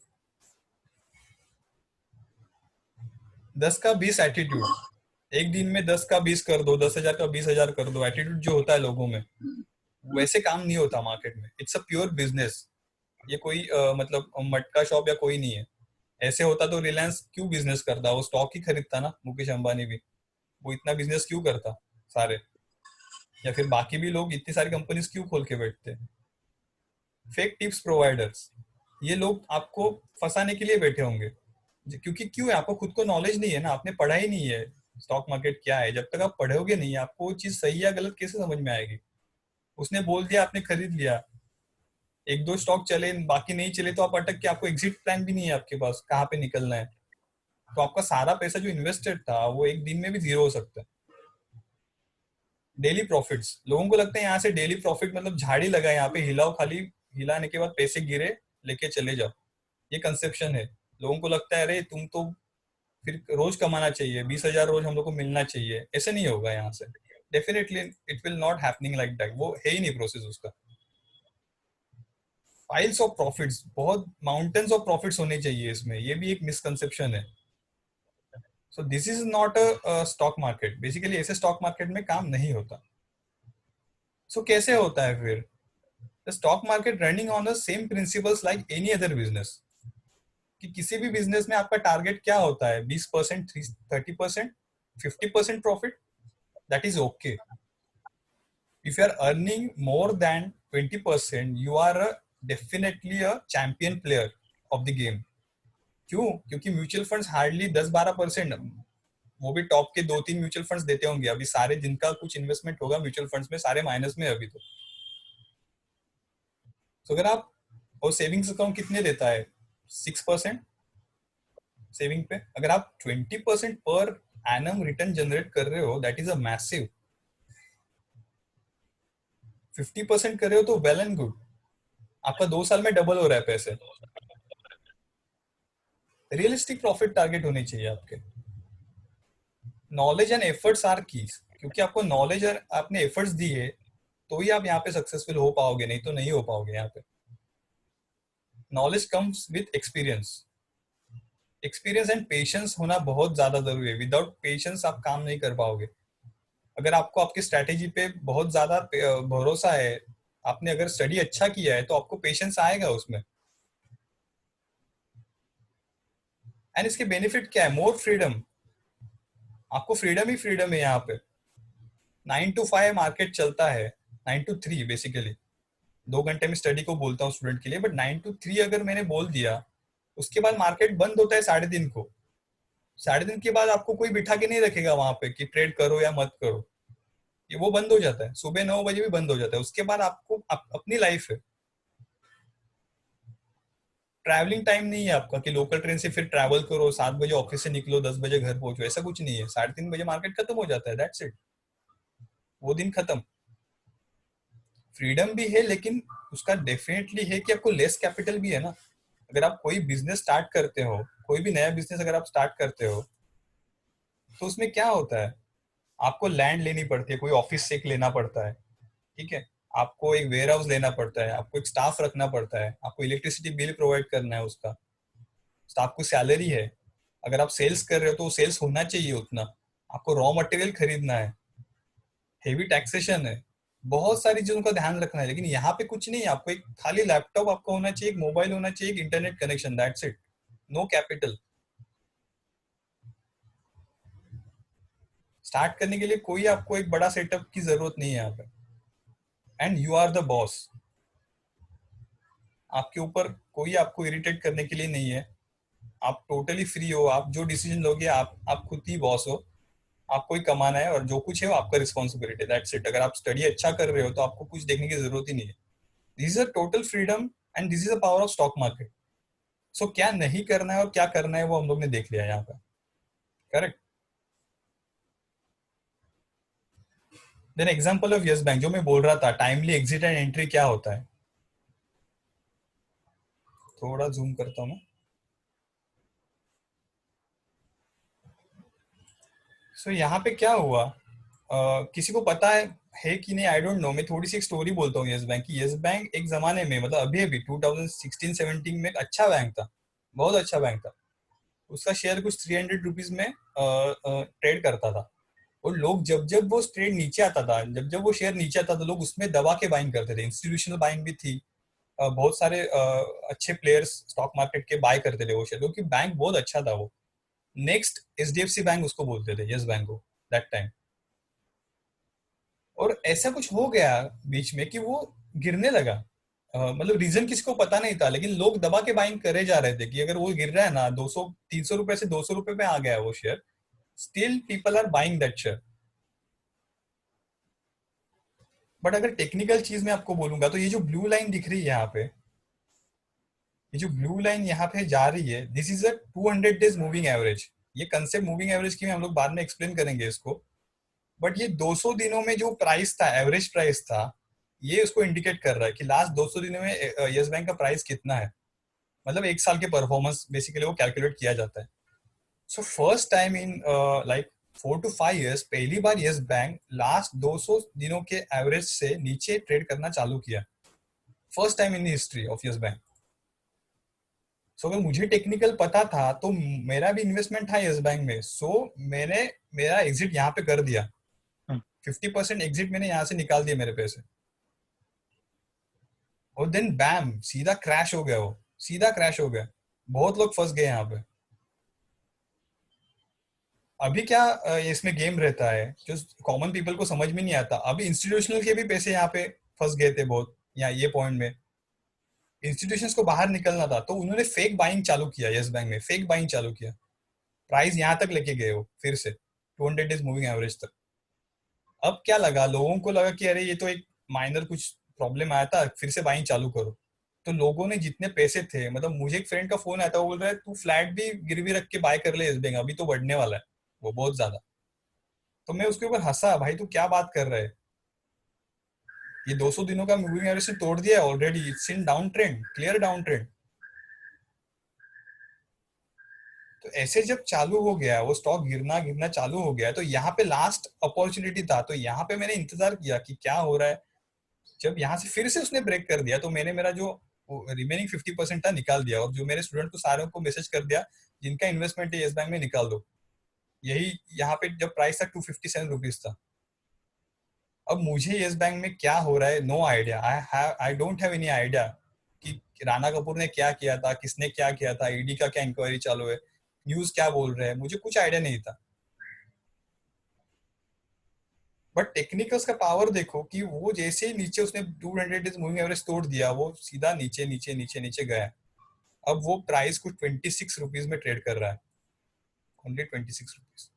S1: 10 का 20 एटीट्यूड, एक दिन में 10 का 20 कर दो, 10,000 का 20,000 कर दो, एटीट्यूड जो होता है लोगों में, वैसे काम नहीं होता मार्केट में। It's a pure business. ये कोई मतलब मटका शॉप या कोई नहीं है। ऐसे होता तो रिलायंस क्यों बिजनेस करता, वो स्टॉक ही खरीदता ना, मुकेश अंबानी भी। वो इतना बिजनेस क्यों करता सारे, या फिर बाकी भी लोग इतनी सारी कंपनीज क्यों खोल के बैठते। फेक टिप्स प्रोवाइडर्स, ये लोग आपको फंसाने के लिए बैठे होंगे। क्योंकि क्यों है, आपको खुद को नॉलेज नहीं है ना, आपने पढ़ा ही नहीं है स्टॉक मार्केट क्या है। जब तक आप पढ़ोगे नहीं आपको वो चीज सही या गलत कैसे समझ में आएगी। उसने बोल दिया, आपने खरीद लिया, एक दो स्टॉक चले बाकी नहीं चले तो आप अटक के, आपको एग्जिट प्लान भी नहीं है आपके पास कहाँ पे निकलना है, तो आपका सारा पैसा जो इन्वेस्टेड था वो एक दिन में भी जीरो हो सकता है। डेली प्रॉफिट्स, लोगों को लगता है यहाँ से डेली प्रॉफिट मतलब झाड़ी लगा, यहाँ पे हिलाओ खाली, हिलाने के बाद पैसे गिरे लेके चले जाओ। ये कंसेप्शन है। लोगों को लगता है अरे तुम तो फिर रोज कमाना चाहिए, 20,000 रोज हम लोग को मिलना चाहिए। ऐसे नहीं होगा यहाँ से, definitely it will not happening like that. वो है ही नहीं प्रोसेस उसका। फाइल्स ऑफ प्रॉफिट्स, बहुत माउंटेन्स ऑफ प्रॉफिट्स होने चाहिए इसमें, ये भी एक मिसकंसेप्शन है। So this is not a stock market. Basically ऐसे स्टॉक मार्केट में काम नहीं होता। सो कैसे होता है फिर? The stock market running on the same principles like any other business. कि किसी भी बिजनेस में आपका टारगेट क्या होता है, 20%, 30%, 50% profit, that is okay. If you are earning more than 20%, you are definitely a champion player of the game. क्यों? क्योंकि म्यूचुअल फंड्स हार्डली 10-12%, वो भी टॉप के 2-3 म्यूचुअल फंड्स देते होंगे, अभी सारे जिनका कुछ इन्वेस्टमेंट होगा म्यूचुअल फंड्स में सारे माइनस में अभी तो अगर आप, और सेविंग्स अकाउंट कितने देता है, 6% सेविंग पे, अगर आप 20% पर एनम रिटर्न जनरेट कर रहे हो, दैट इज अ मैसिव। 50% कर रहे हो तो वेल एंड गुड, आपका 2 साल में डबल हो रहा है पैसे। रियलिस्टिक प्रॉफिट टारगेट होनी चाहिए आपके। Knowledge and efforts are keys, क्योंकि आपको नॉलेज और आपने एफर्ट्स दिए तो ही आप यहाँ पे सक्सेसफुल हो पाओगे, नहीं तो नहीं हो पाओगे यहाँ पे। Knowledge comes with experience, experience and patience होना बहुत ज्यादा जरूरी है। विदाउट पेशेंस आप काम नहीं कर पाओगे। अगर आपको आपकी स्ट्रेटेजी पे बहुत ज्यादा भरोसा है, आपने अगर स्टडी अच्छा किया है, तो आपको पेशेंस आएगा उसमें। एंड इसके बेनिफिट क्या है, मोर फ्रीडम, आपको फ्रीडम ही फ्रीडम है यहाँ पे। 9 to 5 मार्केट चलता है, 9 to 3 बेसिकली, 2 घंटे में स्टडी को बोलता हूँ स्टूडेंट के लिए, बट 9 to 3 अगर मैंने बोल दिया, उसके बाद मार्केट बंद होता है 3:30 को। 3:30 के बाद आपको कोई बिठा के नहीं रखेगा वहां पे कि ट्रेड करो या मत करो, ये वो बंद हो जाता है। सुबह 9 बजे भी बंद हो जाता है, उसके बाद आपको अपनी लाइफ है। ट्रैवलिंग टाइम नहीं है आपका कि लोकल ट्रेन से फिर ट्रैवल करो, 7 बजे ऑफिस से निकलो, 10 बजे घर पहुंचो, ऐसा कुछ नहीं है। 3:30 बजे मार्केट खत्म हो जाता है, दैट्स इट, वो दिन खत्म। फ्रीडम भी है, लेकिन उसका डेफिनेटली है कि आपको लेस कैपिटल भी है ना। अगर आप कोई बिजनेस स्टार्ट करते हो, कोई भी नया बिजनेस अगर आप स्टार्ट करते हो, तो उसमें क्या होता है, आपको लैंड लेनी पड़ती है, कोई ऑफिस से लेना पड़ता है, ठीक है, आपको एक वेयर हाउस लेना पड़ता है, आपको एक स्टाफ रखना पड़ता है, आपको इलेक्ट्रिसिटी बिल प्रोवाइड करना है उसका, स्टाफ को सैलरी है। अगर आप सेल्स कर रहे हो तो सेल्स होना चाहिए उतना, आपको रॉ मटेरियल खरीदना है, हेवी टैक्सेशन है, बहुत सारी चीजों का ध्यान रखना है। लेकिन यहाँ पे कुछ नहीं है, आपको एक खाली लैपटॉप आपको होना चाहिए, एक मोबाइल होना चाहिए, एक internet connection, that's it, no capital. Start करने के लिए कोई आपको एक बड़ा सेटअप की जरूरत नहीं है यहाँ पे, and you are the boss. आपके ऊपर कोई आपको इरिटेट करने के लिए नहीं है, आप टोटली फ्री हो, आप जो डिसीजन लोगे आप खुद ही बॉस हो, आपको ही कमाना है, और जो कुछ है वो आपका रिस्पॉन्सिबिलिटी, दैट्स इट। अगर आप स्टडी अच्छा कर रहे हो तो आपको कुछ देखने की जरूरत ही नहीं है। This is a total freedom and this is a power of stock market. So क्या नहीं करना है और क्या करना है वो हम लोग ने देख लिया यहाँ पर, correct. Then example of yes Bank, जो मैं बोल रहा था, टाइमली एग्जिट एंड एंट्री क्या होता है, थोड़ा जूम करता हूँ मैं। सो यहाँ पे क्या हुआ, किसी को पता है कि नहीं, आई डोंट नो। मैं थोड़ी सी एक स्टोरी बोलता हूँ यस बैंक की। यस बैंक एक जमाने में, मतलब अभी अभी 2016-17 में एक अच्छा बैंक था, बहुत अच्छा बैंक था। उसका शेयर कुछ 300 रुपीज में ट्रेड करता था, और लोग जब जब वो ट्रेड नीचे आता था, जब जब वो शेयर नीचे आता था, लोग उसमें दबा के बाइंग करते थे। इंस्टीट्यूशनल बाइंग भी थी, बहुत सारे अच्छे प्लेयर्स स्टॉक मार्केट के बाय करते थे वो शेयर, क्योंकि बैंक बहुत अच्छा था वो। नेक्स्ट एचडीएफसी बैंक उसको बोलते थे, यस बैंक को, दैट टाइम। और ऐसा कुछ हो गया बीच में कि वो गिरने लगा। मतलब रीजन किसी को पता नहीं था, लेकिन लोग दबा के बाइंग करे जा रहे थे कि अगर वो गिर रहा है ना, 200-300 रुपए से 200 रुपए पे आ गया है वो share, still people are buying that share. But अगर टेक्निकल चीज में आपको बोलूंगा, तो ये जो ब्लू लाइन दिख रही है यहाँ पे, ये जो ब्लू लाइन यहाँ पे जा रही है, this is a 200 days moving average. ये कंसेप्ट मूविंग एवरेज की हम लोग बाद में एक्सप्लेन करेंगे इसको, बट ये 200 दिनों में जो प्राइस था, एवरेज प्राइस था, ये उसको इंडिकेट कर रहा है कि लास्ट 200 दिनों में यस बैंक का प्राइस कितना है। मतलब एक साल के परफॉर्मेंस बेसिकली वो कैलकुलेट किया जाता है। So first time in like 4 to 5 years, पहली बार यस बैंक लास्ट 200 दिनों के एवरेज से नीचे ट्रेड करना चालू किया, first time in history of yes Bank. So अगर मुझे टेक्निकल पता था तो मेरा भी इन्वेस्टमेंट था यस बैंक में, सो मैंने मेरा एग्जिट यहाँ पे कर दिया, 50% एग्जिट मैंने यहाँ से निकाल दिया मेरे पैसे। और देन बैम, सीधा क्रैश हो गया, वो सीधा क्रैश हो गया, बहुत लोग फंस गए यहाँ पे। अभी क्या इसमें गेम रहता है जो कॉमन पीपल को समझ में नहीं आता। अभी इंस्टीट्यूशनल के भी पैसे यहाँ पे फंस गए थे बहुत, यहाँ ये पॉइंट में इंस्टीट्यूशंस को बाहर निकलना था, तो उन्होंने फेक बाइंग चालू किया, यस बैंक में फेक बाइंग चालू किया, प्राइस यहाँ तक लेके गए वो फिर से। 200 डेज मूविंग एवरेज तक। अब क्या लगा, लोगों को लगा कि अरे ये तो एक माइनर कुछ प्रॉब्लम आया था, फिर से बाइंग चालू करो। तो लोगों ने जितने पैसे थे, मतलब मुझे एक फ्रेंड का फोन आया था, वो बोल रहा है तू फ्लैट भी गिरवी रख के बाय कर ले एस बैंक, अभी तो बढ़ने वाला है वो बहुत ज्यादा। तो मैं उसके ऊपर हंसा, भाई तू क्या बात कर रहा है, ये 200 दिनों का मूविंग एवरेज ने तोड़ दिया है already, it's in down trend, clear down trend. तो ऐसे जब चालू हो गया वो स्टॉक गिरना गिरना चालू हो गया, तो यहाँ पे लास्ट अपॉर्चुनिटी था, तो यहाँ पे मैंने इंतजार किया कि क्या हो रहा है। जब यहाँ से फिर से उसने ब्रेक कर दिया, तो मैंने मेरा जो रिमेनिंग 50% था निकाल दिया, और जो मेरे स्टूडेंट को सारों को मैसेज कर दिया जिनका इन्वेस्टमेंट है येस बैंक में निकाल दो। यही यहाँ पे जब प्राइस था 257 रुपीज था। अब मुझे येस बैंक में क्या हो रहा है, no idea, I don't have any idea कि राणा कपूर ने क्या किया था, किसने क्या किया था, ईडी का क्या इंक्वायरी चालू है, न्यूज क्या बोल रहे हैं, मुझे कुछ आइडिया नहीं था। बट टेक्निकल्स का पावर देखो कि वो जैसे ही नीचे उसने 200 डेज मूविंग एवरेज तोड़ दिया, वो सीधा नीचे नीचे नीचे नीचे गया। अब वो प्राइस कुछ 26 रुपीज में ट्रेड कर रहा है, ओनली 26 रुपीज।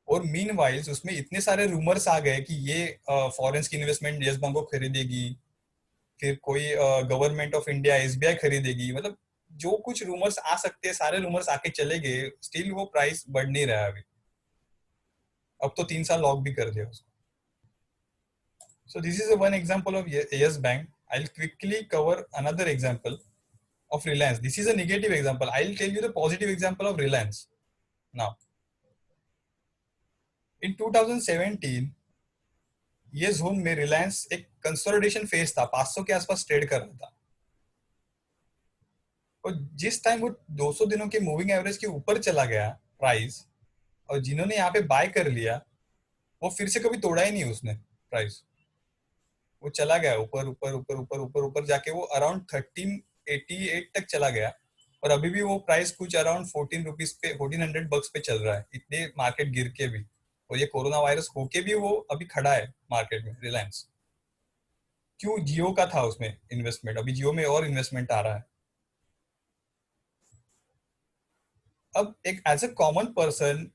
S1: और मीन वाइल्स उसमें इतने सारे रूमर्स आ गए कि ये फॉरेन की इन्वेस्टमेंट येस बैंक को खरीदेगी, फिर कोई गवर्नमेंट ऑफ इंडिया एसबीआई खरीदेगी, मतलब जो कुछ रूमर्स आ सकते हैं सारे रूमर्स आके चले गए, स्टिल वो प्राइस बढ़ नहीं रहा है अभी। अब तो 3 साल लॉक भी कर दिया उसको। So this is a one example of Yes Bank. I'll quickly cover another example of Reliance. This is a negative example. I'll tell you the positive example of Reliance. Now, in 2017, ये जोन में रिलायंस एक कंसोलिडेशन फेज था, 500 के आसपास ट्रेड कर रहा था। और जिस टाइम वो 200 दिनों के मूविंग एवरेज के ऊपर चला गया प्राइस, और जिन्होंने यहाँ पे बाय कर लिया वो फिर से कभी तोड़ा ही नहीं उसने प्राइस, वो चला गया ऊपर ऊपर ऊपर ऊपर ऊपर ऊपर जाके वो अराउंड 1388 तक चला गया। और अभी भी वो प्राइस कुछ अराउंड 14 रुपीज पे, 1400 बक्स पे चल रहा है, इतने मार्केट गिर के भी। और ये कोरोना वायरस होके भी वो अभी खड़ा है मार्केट में रिलायंस। क्यों? जियो का था उसमें इन्वेस्टमेंट, अभी जियो में और इन्वेस्टमेंट आ रहा है। अब एक एज अ कॉमन पर्सन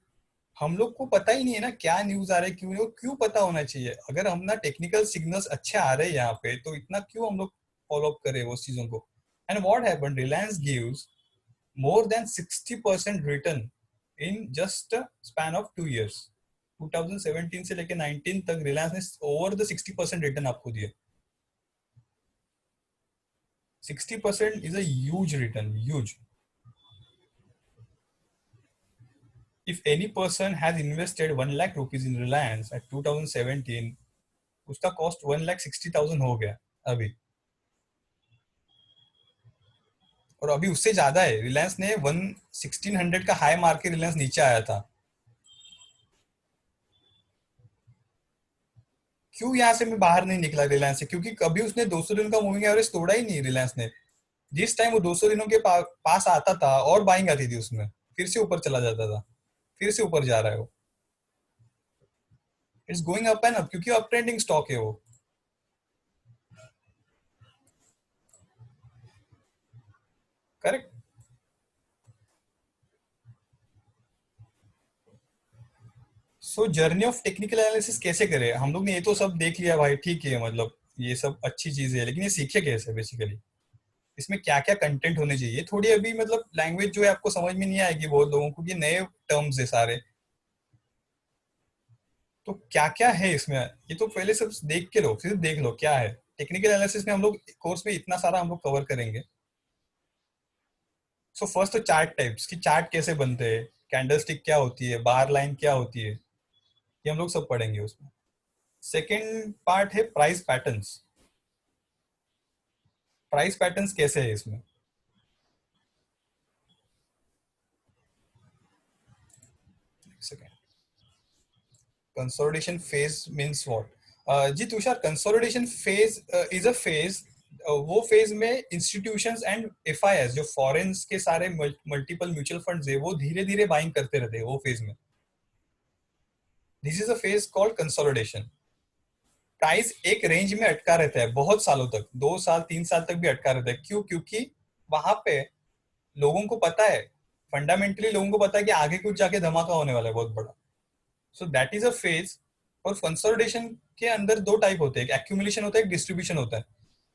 S1: हम लोग को पता ही नहीं है ना क्या न्यूज आ रहा है, क्यों नहीं, क्यों पता होना चाहिए? अगर हम ना टेक्निकल सिग्नल्स अच्छे आ रहे हैं यहाँ पे, तो इतना क्यों हम लोग फॉलो अप करें उस चीजों को? And what happened, Reliance gives more than 60% return in just span of 2 years। 2017 से लेके 19 तक रिलायंस ने ओवर द 60% रिटर्न आपको दिया। 60% is a huge return, huge. If any person has invested 1 lakh rupees in Reliance at 2017, उसका कॉस्ट 1,60,000 हो गया अभी, और अभी उससे ज्यादा है। रिलायंस ने 1600 का हाई मार के रिलायंस नीचे आया था। क्यों यहाँ से मैं बाहर नहीं निकला रिलायंस से? क्योंकि कभी उसने 200 दिन का मूविंग एवरेज तोड़ा ही नहीं रिलायंस ने। जिस टाइम वो 200 दिनों के पास आता था और बाइंग आती थी उसमें, फिर से ऊपर चला जाता था, फिर से ऊपर जा रहा है वो। It's going up and up, क्योंकि अप ट्रेंडिंग स्टॉक है वो। Correct. So journey of technical analysis कैसे करें हम लोग ने? ये तो सब देख लिया भाई, ठीक है, मतलब ये सब अच्छी चीज है, लेकिन ये सीखे कैसे बेसिकली? इसमें क्या क्या कंटेंट होने चाहिए? थोड़ी अभी मतलब लैंग्वेज जो है आपको समझ में नहीं आएगी बहुत लोगों को, ये नए टर्म्स है सारे। तो क्या क्या है इसमें, ये तो पहले सब देख के लो, फिर देख लो क्या है। टेक्निकल एनालिसिस में हम लोग कोर्स में इतना सारा हम लोग कवर करेंगे। सो फर्स्ट तो चार्ट टाइप्स की, चार्ट कैसे बनते हैं, कैंडलस्टिक क्या होती है, बार लाइन क्या होती है, ये हम लोग सब पढ़ेंगे उसमें। सेकेंड पार्ट है प्राइस पैटर्न्स। प्राइस पैटर्न्स कैसे है इसमें? Second, consolidation phase means what? जी Tushar, consolidation phase is a phase, वो फेज में इंस्टीट्यूशंस एंड एफआईएस जो फॉरेन्स के सारे मल्टीपल म्यूचुअल फंड्स है वो धीरे धीरे बाइंग करते रहते हैं वो फेज में। This is a phase called consolidation. Price एक रेंज में अटका रहता है बहुत सालों तक, 2 साल 3 साल तक भी अटका रहता है। क्यों? क्योंकि वहां पे लोगों को पता है फंडामेंटली लोगों को पता है कि आगे कुछ जाके धमाका होने वाला है बहुत बड़ा. So that is a phase. और कंसोलिडेशन के अंदर दो टाइप होते हैं, एक एक्यूमुलेशन होता है, एक डिस्ट्रीब्यूशन होता है.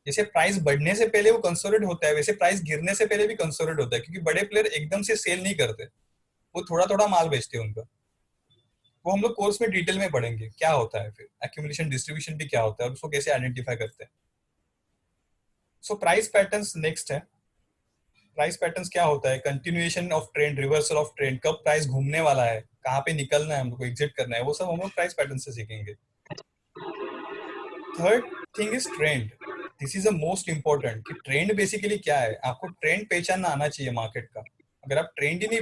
S1: जैसे प्राइस बढ़ने से पहले वो कंसोलिडेट होता है, वैसे प्राइस गिरने से पहले भी कंसोलिडेट होता है, क्योंकि बड़े प्लेयर एकदम से सेल नहीं करते, वो थोड़ा थोड़ा माल बेचते हैं उनका. वो हम लोग कोर्स में डिटेल में पढ़ेंगे क्या होता है, फिर एक्यूमुलेशन डिस्ट्रीब्यूशन भी क्या होता है और उसको कैसे आइडेंटिफाई करते हैं. सो प्राइस पैटर्न्स नेक्स्ट है. प्राइस पैटर्न्स क्या होता है? Continuation of trend, reversal of trend, कब प्राइस घूमने वाला है, कहाँ पे निकलना है, हमको एग्जिट करना है, वो सब हम लोग प्राइस पैटर्न से सीखेंगे. Third thing is trend. This is the most important कि ट्रेंड बेसिकली क्या है. आपको ट्रेंड पहचानना आना चाहिए मार्केट का. अगर आप ट्रेंड ही नहीं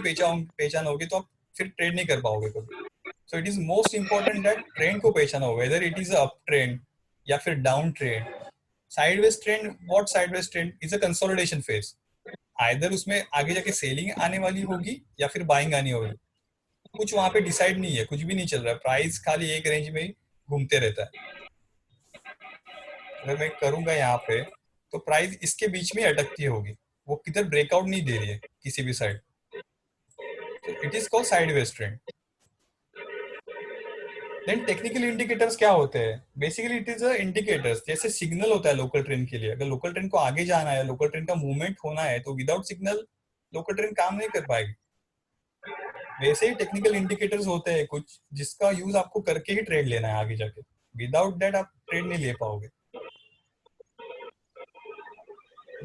S1: पहचानोगे तो आप फिर ट्रेड नहीं कर पाओगे कभी. So it is most important that trend को पहचानो, whether it is up trend या फिर down trend, sideways trend. What sideways trend is a consolidation phase. Either उसमें आगे जाके सेलिंग आने वाली होगी या फिर बाइंग आनी होगी. कुछ वहां पे डिसाइड नहीं है, कुछ भी नहीं चल रहा है, प्राइस खाली एक रेंज में ही घूमते रहता है. अगर मैं करूंगा यहाँ पे तो प्राइस इसके बीच में अटकती होगी, वो किधर ब्रेकआउट नहीं दे रही है किसी भी साइड. तो it is called sideways trend. Then technical indicators क्या होते हैं? बेसिकली इट इज इंडिकेटर्स, जैसे सिग्नल होता है लोकल ट्रेंड के लिए. अगर लोकल ट्रेंड को आगे जाना है, लोकल ट्रेंड का मूवमेंट होना है, तो विदाउट सिग्नल लोकल ट्रेंड काम नहीं कर पाएगी. वैसे ही टेक्निकल इंडिकेटर्स होते हैं कुछ, जिसका यूज आपको करके ही ट्रेड लेना है आगे जाके. विदाउट दैट आप ट्रेड नहीं ले पाओगे.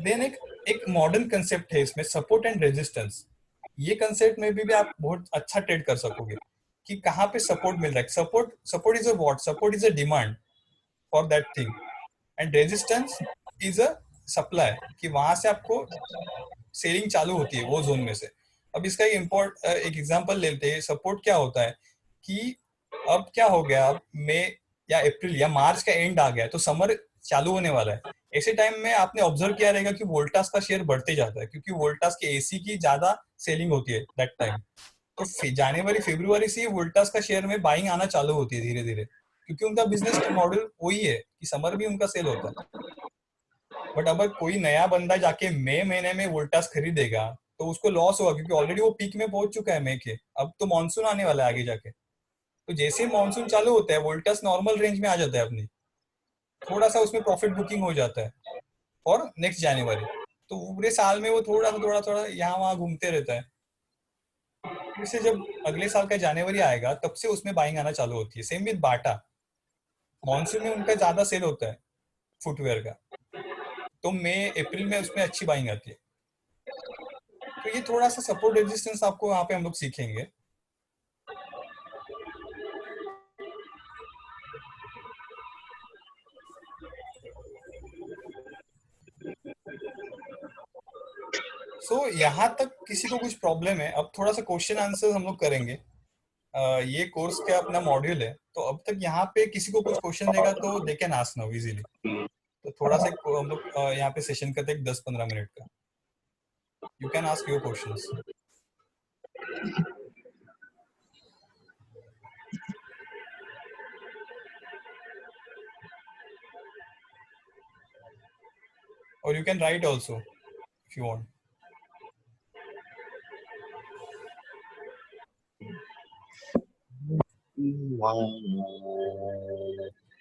S1: देन एक मॉडर्न कंसेप्ट है इसमें, सपोर्ट एंड रेजिस्टेंस. ये कंसेप्ट में भी आप बहुत अच्छा ट्रेड कर सकोगे कि कहाँ पे सपोर्ट मिल रहा है. Support is a what, support is a demand for that thing, and resistance is a supply, कि वहां से आपको सेलिंग चालू होती है वो जोन में से. अब इसका एक एग्जांपल लेते हैं. सपोर्ट क्या होता है कि अब क्या हो गया, अब मई या अप्रैल या मार्च का एंड आ गया, तो समर चालू होने वाला है. ऐसे टाइम में आपने ऑब्जर्व किया रहेगा कि वोल्टास का शेयर बढ़ते जाता है, क्योंकि वोल्टास के एसी की ज्यादा सेलिंग होती है दैट टाइम. तो जनवरी फरवरी से वोल्टास का शेयर में बाइंग आना चालू होती है धीरे धीरे, क्योंकि उनका बिजनेस मॉडल वही है कि समर भी उनका सेल होता है. बट अगर कोई नया बंदा जाके मई महीने में वोल्टास खरीदेगा तो उसको लॉस होगा, क्योंकि ऑलरेडी वो पीक में पहुंच चुका है मई के. अब तो मानसून आने वाला है आगे जाके. तो जैसे ही मानसून चालू होता है वोल्टास नॉर्मल रेंज में आ जाता है अपनी, थोड़ा सा उसमें प्रॉफिट बुकिंग हो जाता है और नेक्स्ट जनवरी. तो पूरे साल में वो थोड़ा थोड़ा यहाँ वहां घूमते रहता है. फिर से जब अगले साल का जनवरी आएगा तब से उसमें बाइंग आना चालू होती है. सेम विद बाटा, मानसून में उनका ज्यादा सेल होता है फुटवेयर का, तो मई अप्रैल में उसमें अच्छी बाइंग आती है. तो ये थोड़ा सा सपोर्ट रेजिस्टेंस आपको यहाँ पे हम लोग सीखेंगे. यहाँ तक किसी को कुछ प्रॉब्लम है? अब थोड़ा सा क्वेश्चन आंसर हम लोग करेंगे. ये कोर्स का अपना मॉड्यूल है, तो अब तक यहाँ पे किसी को कुछ क्वेश्चन रहेगा तो they can ask now easily. तो थोड़ा सा हम लोग यहाँ पे सेशन करते हैं 10-15 मिनट का. You can ask your questions. और you can write also if you want.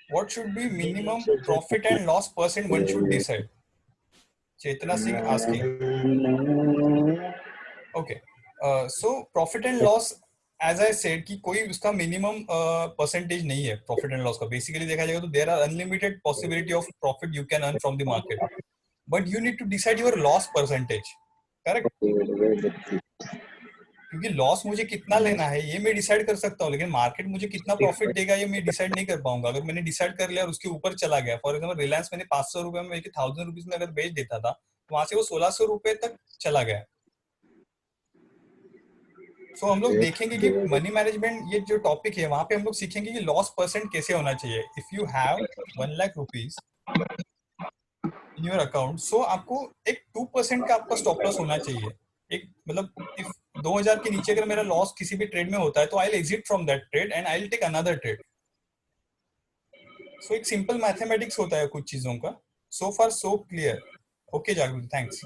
S1: What should be minimum profit and loss percent one should decide? Chetna Singh asking. Okay. So profit and loss, as I said कि कोई उसका minimum percentage नहीं है profit and loss का. Basically देखा जाएगा तो there are unlimited possibility of profit you can earn from the market, but you need to decide your loss percentage. Correct? क्योंकि लॉस मुझे कितना लेना है ये मैं डिसाइड कर सकता हूँ, लेकिन मार्केट मुझे कितना प्रॉफिट देगा ये मैं डिसाइड नहीं कर पाऊंगा. अगर मैंने डिसाइड कर लिया और उसके ऊपर चला गया, फॉर एग्जाम्पल रिलायंस मैंने 500 रुपए में 1000 रुपीज में अगर बेच देता था, तो वहां से वो 1600 रुपए तक चला गया. सो हम लोग देखेंगे कि मनी मैनेजमेंट ये जो टॉपिक है वहां पे हम लोग सीखेंगे कि लॉस परसेंट कैसे होना चाहिए. If you have 1 lakh rupees in your account, so आपको एक 2% का आपका स्टॉप लॉस होना चाहिए. एक मतलब इफ 2000 के नीचे अगर मेरा लॉस किसी भी ट्रेड में होता है तो I will exit from that trade and I will take another trade. So एक सिंपल मैथमेटिक्स होता है कुछ चीजों का. So far so clear. Okay Jagriti, thanks.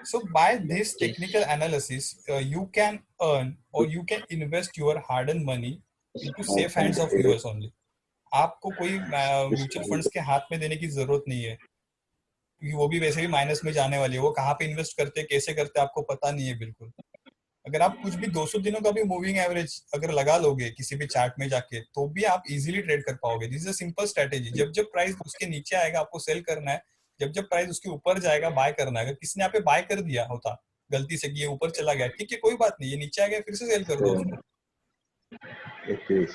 S1: So by this technical analysis, you can earn or you can invest your hard-earned money into safe hands of yours only. आपको कोई म्यूचुअल फंड्स के हाथ में देने की जरूरत नहीं है, क्योंकि वो भी वैसे भी माइनस में जाने वाली है. वो कहाँ पे इन्वेस्ट करते हैं, कैसे करते हैं, आपको पता नहीं है बिल्कुल. अगर आप कुछ भी 200 दिनों का भी मूविंग एवरेज अगर लगा लोगे किसी भी चार्ट में जाके, तो भी आप इजीली ट्रेड कर पाओगे. This is a simple strategy. जब जब प्राइस उसके नीचे आएगा आपको सेल करना है, जब जब प्राइस उसके ऊपर जाएगा बाय करना है. अगर किसी ने यहाँ पे बाय कर दिया होता गलती से कि ये ऊपर चला गया, ठीक है कोई बात नहीं, ये नीचे आ गया फिर से सेल कर दो उसको,
S4: Okay.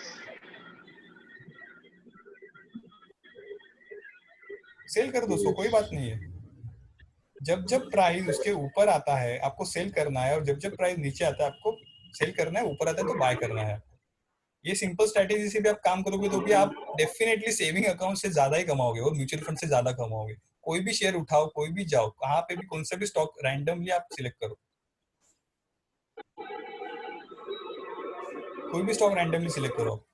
S1: सेल कर दो उसको, कोई बात नहीं है. जब जब प्राइस उसके ऊपर आता है आपको सेल करना है, और जब जब प्राइस नीचे आता है आपको सेल करना है, ऊपर आता है तो बाय करना है. ये सिंपल स्ट्रेटेजी से भी आप काम करोगे तो भी आप डेफिनेटली सेविंग अकाउंट से ज्यादा ही कमाओगे और म्यूचुअल फंड से ज्यादा कमाओगे. कोई भी शेयर उठाओ, कोई भी जाओ, कहाँ पे भी कौन सा भी स्टॉक रैंडमली आप सिलेक्ट करो, कोई भी स्टॉक रैंडमली सिलेक्ट करो.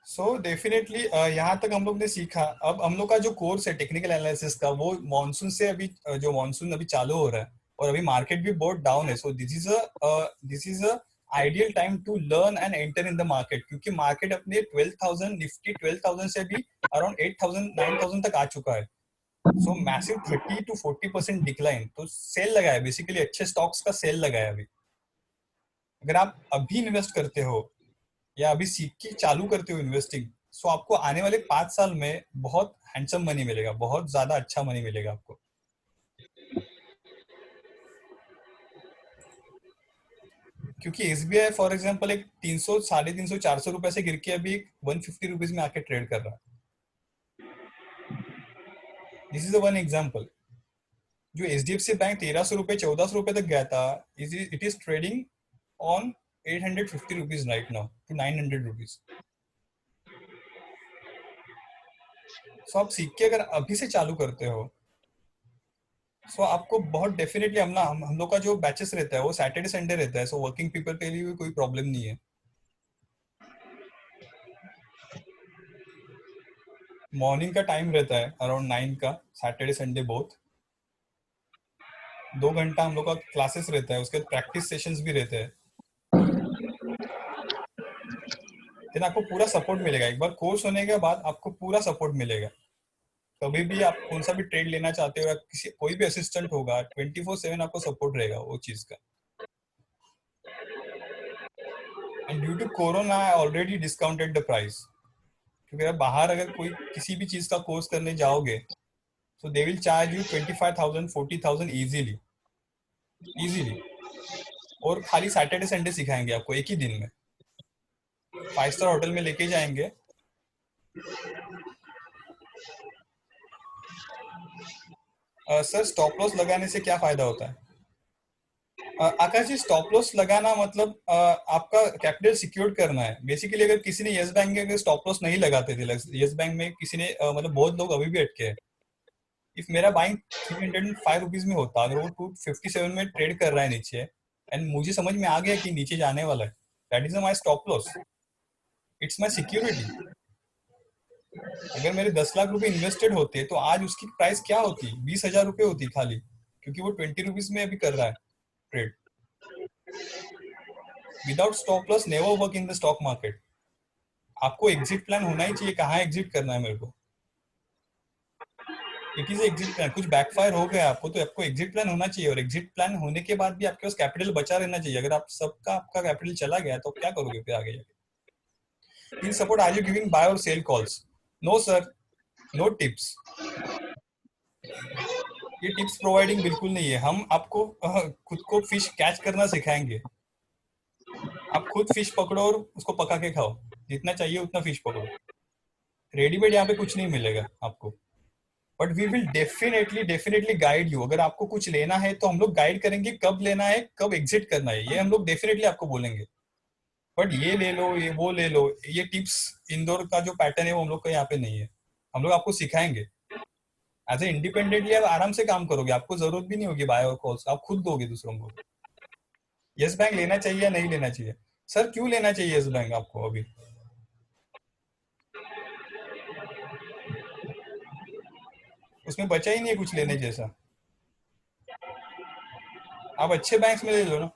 S1: सो डेफिनेटली यहाँ तक हम लोग ने सीखा. अब हम लोग का जो कोर्स है टेक्निकल एनालिसिस का, वो मॉनसून से अभी जो मॉनसून अभी चालू हो रहा है और अभी मार्केट भी बहुत डाउन है. So this is a ideal time to learn and enter in the market, क्योंकि मार्केट अपने 12,000 निफ्टी 12,000 से भी अराउंड 8,000 9,000 तक आ चुका है. सो मैसिव 30 to 40% डिक्लाइन. तो सेल लगा है बेसिकली, अच्छे स्टॉक्स का सेल लगा है अभी. अगर आप अभी इन्वेस्ट करते हो या अभी सीख के चालू करते हो इन्वेस्टिंग, सो आपको आने वाले 5 साल में बहुत हैंडसम मनी मिलेगा, बहुत ज्यादा अच्छा मनी मिलेगा आपको. क्योंकि एसबीआई फॉर एग्जांपल एक 300 350 400 रुपए से गिर के अभी 150 रुपीज में आके ट्रेड कर रहा है. This is one example. जो एचडीएफसी बैंक 1300 रुपए 1400 रुपए तक गया था, it is trading on 850 rupees right now to 900 rupees. So आप सीख के अगर अभी से चालू करते हो, सो आपको बहुत डेफिनेटली हम लोग का जो बैचेस रहता है वो सैटरडे संडे रहता है. सो वर्किंग पीपल के लिए भी कोई प्रॉब्लम नहीं है. मॉर्निंग का टाइम रहता है अराउंड 9 का, सैटरडे संडे बोथ. 2 घंटा हम लोग का क्लासेस रहता है, उसके बाद प्रैक्टिस सेशंस भी रहते हैं. देन आपको पूरा सपोर्ट मिलेगा. एक बार कोर्स होने के बाद आपको पूरा सपोर्ट मिलेगा. कभी भी आप कौन सा भी ट्रेड लेना चाहते हो या किसी कोई भी असिस्टेंट होगा, 24/7 आपको सपोर्ट रहेगा वो चीज का. And due to corona I already discounted the price, क्योंकि आप बाहर अगर कोई किसी भी चीज का कोर्स करने जाओगे so they will charge you 25,000 40,000 easily. और खाली सैटरडे संडे सिखाएंगे आपको एक ही दिन में, 5 स्टार होटल में लेके जाएंगे. सर स्टॉप लॉस लगाने से क्या फायदा होता है? आकाश जी, स्टॉप लॉस लगाना मतलब आपका कैपिटल सिक्योर करना है बेसिकली. अगर किसी ने यस बैंक में अगर स्टॉप लॉस नहीं लगाते थे, यस बैंक में किसी ने मतलब बहुत लोग अभी भी अटके हैं. इफ मेरा बाइंग 305 रुपीज में होता, अगर वो 257 में ट्रेड कर रहा है नीचे, एंड मुझे समझ में आ गया कि नीचे जाने वाला है, that is my stop loss, it's my security. अगर मेरे 10 लाख रुपए इन्वेस्टेड होते तो आज उसकी प्राइस क्या होती? 20,000 रुपए होती खाली, क्योंकि वो 20 रुपीज में अभी कर रहा है trade. Without stop loss never work in the stock market. आपको एग्जिट प्लान होना ही चाहिए, कहाँ एग्जिट करना है मेरे को. It is exit plan. कुछ बैकफायर हो गया आपको तो आपको एग्जिट प्लान होना चाहिए, और एग्जिट प्लान होने के बाद भी आपके पास कैपिटल बचा रहना चाहिए. अगर आप सबका आपका कैपिटल चला गया तो क्या करोगे फिर आगे जाके? In support are you giving buy और sell calls? No sir, no tips. ये टिप्स प्रोवाइडिंग बिल्कुल नहीं है. हम आपको खुद को फिश कैच करना सिखाएंगे. आप खुद फिश पकड़ो और उसको पका के खाओ, जितना चाहिए उतना फिश पकड़ो. रेडीमेड यहाँ पे कुछ नहीं मिलेगा आपको. But we will definitely guide you. अगर आपको कुछ लेना है तो हम लोग गाइड करेंगे कब लेना है, कब एग्जिट करना है, ये हम लोग डेफिनेटली आपको बोलेंगे. बट ये ले लो, ये वो ले लो, ये टिप्स इंदौर का जो पैटर्न है वो हम लोग का यहाँ पे नहीं है. हम लोग आपको सिखाएंगे एज ए इंडिपेंडेंटली आप आराम से काम करोगे, आपको जरूरत भी नहीं होगी बाय और कॉल्स, आप खुद दोगे दूसरों को। यस बैंक लेना चाहिए या नहीं लेना चाहिए? सर क्यों लेना चाहिए यस बैंक आपको? अभी उसमें बचा ही नहीं है कुछ लेने जैसा। आप अच्छे बैंक्स में ले लो ना।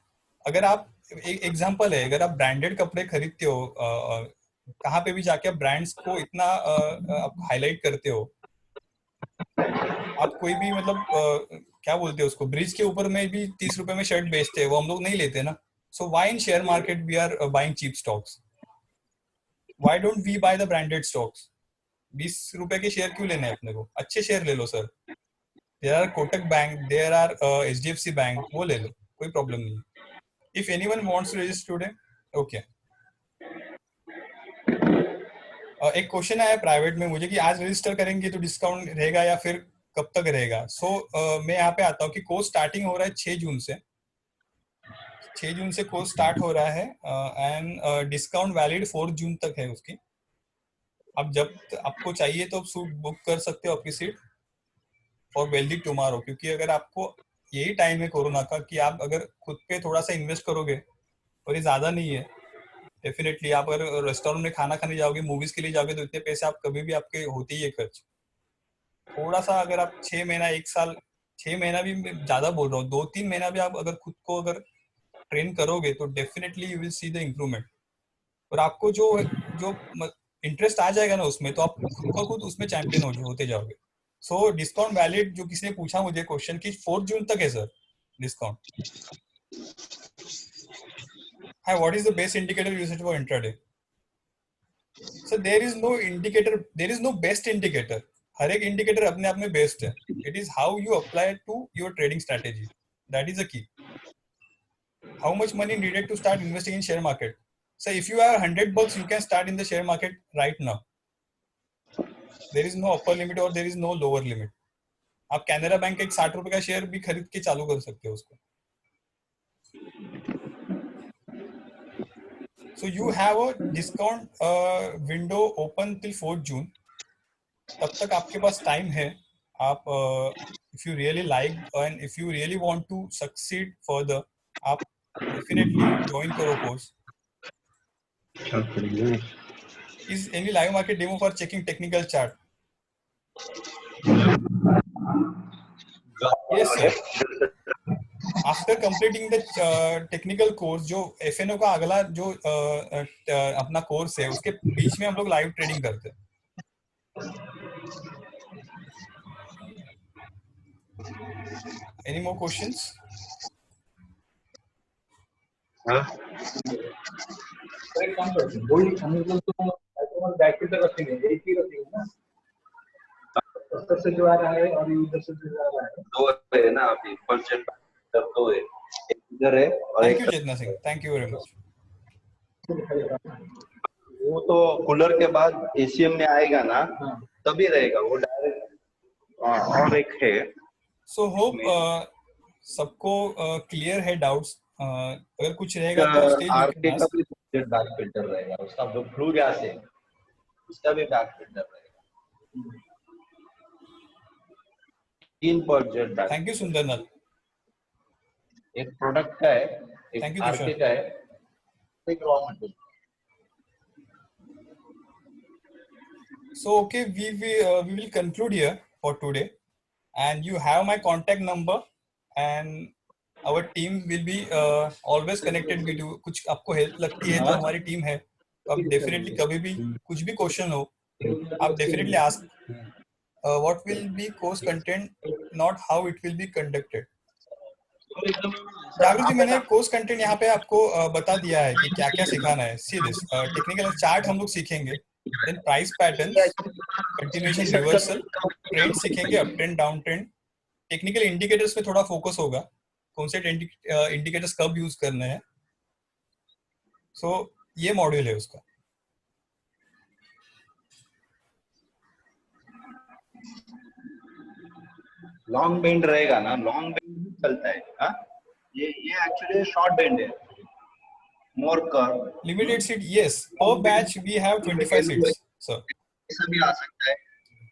S1: अगर आप एक एग्जांपल है, अगर आप ब्रांडेड कपड़े खरीदते हो, कहाँ पे भी जाके आप ब्रांड्स को इतना आप हाईलाइट करते हो, आप कोई भी मतलब क्या बोलते हैं उसको, ब्रिज के ऊपर में भी 30 रुपए में शर्ट बेचते हैं, वो हम लोग नहीं लेते ना। So why in share market we are buying cheap stocks? Why don't we buy the branded stocks? 20 रुपए के शेयर क्यों लेने हैं अपने को? अच्छे शेयर ले लो sir. There are Kotak bank, there are HDFC bank, वो ले लो, कोई प्रॉब्लम नहीं है। If anyone wants to register today, okay. एक क्वेश्चन आया प्राइवेट में मुझे कि आज रजिस्टर करेंगे तो डिस्काउंट रहेगा या फिर कब तक रहेगा? सो मैं यहाँ पे आता हूँ कि कोर्स स्टार्टिंग हो रहा है 6 जून से। 6 जून से कोर्स स्टार्ट हो रहा है एंड डिस्काउंट वैलिड 4 जून तक है उसकी। अब जब आपको चाहिए तो आप बुक कर सकते हो अपनी सीट फॉर वेल्दी टुमारो, क्योंकि अगर आपको यही टाइम है कोरोना का कि आप अगर खुद पे थोड़ा सा इन्वेस्ट करोगे, और ये ज्यादा नहीं है, डेफिनेटली आप अगर रेस्टोरेंट में खाना खाने जाओगे, मूवीज के लिए जाओगे, तो इतने पैसे आप कभी भी आपके होते ही है खर्च। थोड़ा सा अगर आप 6 महीना 1 साल, 6 महीना भी मैं ज्यादा बोल रहा हूँ, 2-3 महीना भी आप अगर खुद को अगर ट्रेन करोगे तो definitely you will see the improvement. और आपको जो जो इंटरेस्ट आ जाएगा ना उसमें, तो आप खुद को खुद उसमें चैंपियन होते जाओगे। सो डिस्काउंट वैलिड, जो किसी ने पूछा मुझे क्वेश्चन की, 4 जून तक है sir discount. Hi, what is the best indicator used for intraday? Sir there is no indicator, there is no best indicator. हर एक इंडिकेटर अपने आप में बेस्ट है। It is how you apply to your trading strategy, that is the key. How much money needed to start investing in share market? So if you have $100, you can start in the share market right now. There is no upper limit or there is no lower limit. आप कैनरा बैंक का एक 60 रुपए का शेयर भी खरीद के चालू कर सकते हो उसको। So you have a discount window open till 4th June. तब तक आपके पास टाइम है। आप if you really like and if you really want to succeed further, आप definitely join करो course. Is any live market demo for checking technical chart? Yes sir. After completing the technical course, जो FNO का अगला जो अपना कोर्स है, उसके बीच में हम लोग लाइव ट्रेडिंग करते हैं। Any more questions?
S4: हाँ
S5: एक काम करते हैं, वही हम लोग तो बैक फिल्टर रखेंगे, एक ही रखेंगे ना, उधर से जो आ रहा है और इधर से जो आ रहा है,
S4: दो है ना अभी परसेंट दो है, एक इधर है और
S1: Thank
S4: एक
S1: you Chetna Singh, thank you very much.
S4: वो तो कूलर के बाद ACM में आएगा ना, तभी रहेगा वो डायरेक्ट। और एक है।
S1: So hope सबको क्लियर है डाउट्स। अगर कुछ रहेगा तो स्टेज
S4: आरके का भी बैक फिल्टर रहेगा, उसका जो फ्लू गैस है उसका भी बैक फिल्टर रहेगा। 3% बैक।
S1: Thank you Sundarnath.
S4: एक प्रोडक्ट का है,
S1: Thank
S4: एक
S1: you,
S4: आरके
S1: तुषार।
S4: का है, एक raw material.
S1: So okay, we will conclude here for today, and you have my contact number, and our team will be always connected with you. कुछ आपको हेल्प लगती है तो हमारी टीम है, तो आप डेफिनेटली कभी भी कुछ भी क्वेश्चन हो, आप definitely ask. What will be course content, not how it will be conducted. जागृति, मैंने कोर्स कंटेंट यहाँ पे आपको बता दिया है कि क्या क्या सिखाना है। सी दिस टेक्निकल चार्ट हम लोग सीखेंगे, then price patterns, continuation, reversal, trend सीखेंगे, up trend, down trend. Technical indicators पे थोड़ा फोकस होगा, कौन से इंडिकेटर्स कब यूज करने हैं। सो ये मॉड्यूल है उसका।
S4: लॉन्ग बेंड रहेगा ना, लॉन्ग बेंड चलता है। हाँ, ये एक्चुअली शॉर्ट बेंड है, more curve.
S1: Limited seat, yes, per batch we have 25 seats sir.
S4: ऐसा भी आ सकता है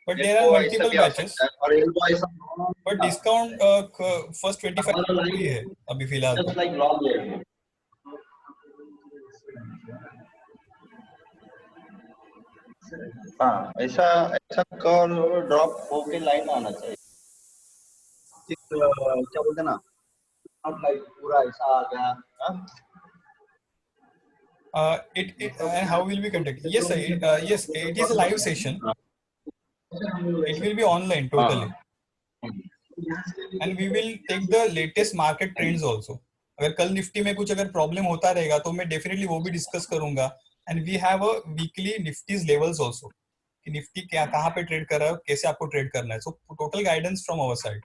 S1: but there are
S4: देखो ऐसा
S1: multiple
S4: भी आ
S1: batches.
S4: सकता है और इनको ऐसा
S1: But discount first 25 ही है अभी फिलहाल तो.
S4: just like log level. हाँ ऐसा ऐसा कॉल ड्रॉप होके लाइन आना चाहिए क्या बोलते हैं ना नॉट लाइक पूरा ऐसा आ गया हाँ?
S1: And how will we conduct? Yes, sir. Yes, it is a live session. It will be online totally. And we will take the latest market trends also. अगर कल निफ्टी में कुछ अगर प्रॉब्लम होता रहेगा तो मैं डेफिनेटली वो भी डिस्कस करूंगा. And we have a weekly Niftys levels also कि निफ्टी क्या कहाँ पे ट्रेड कर रहा है, कैसे आपको ट्रेड करना है. So total guidance from our side.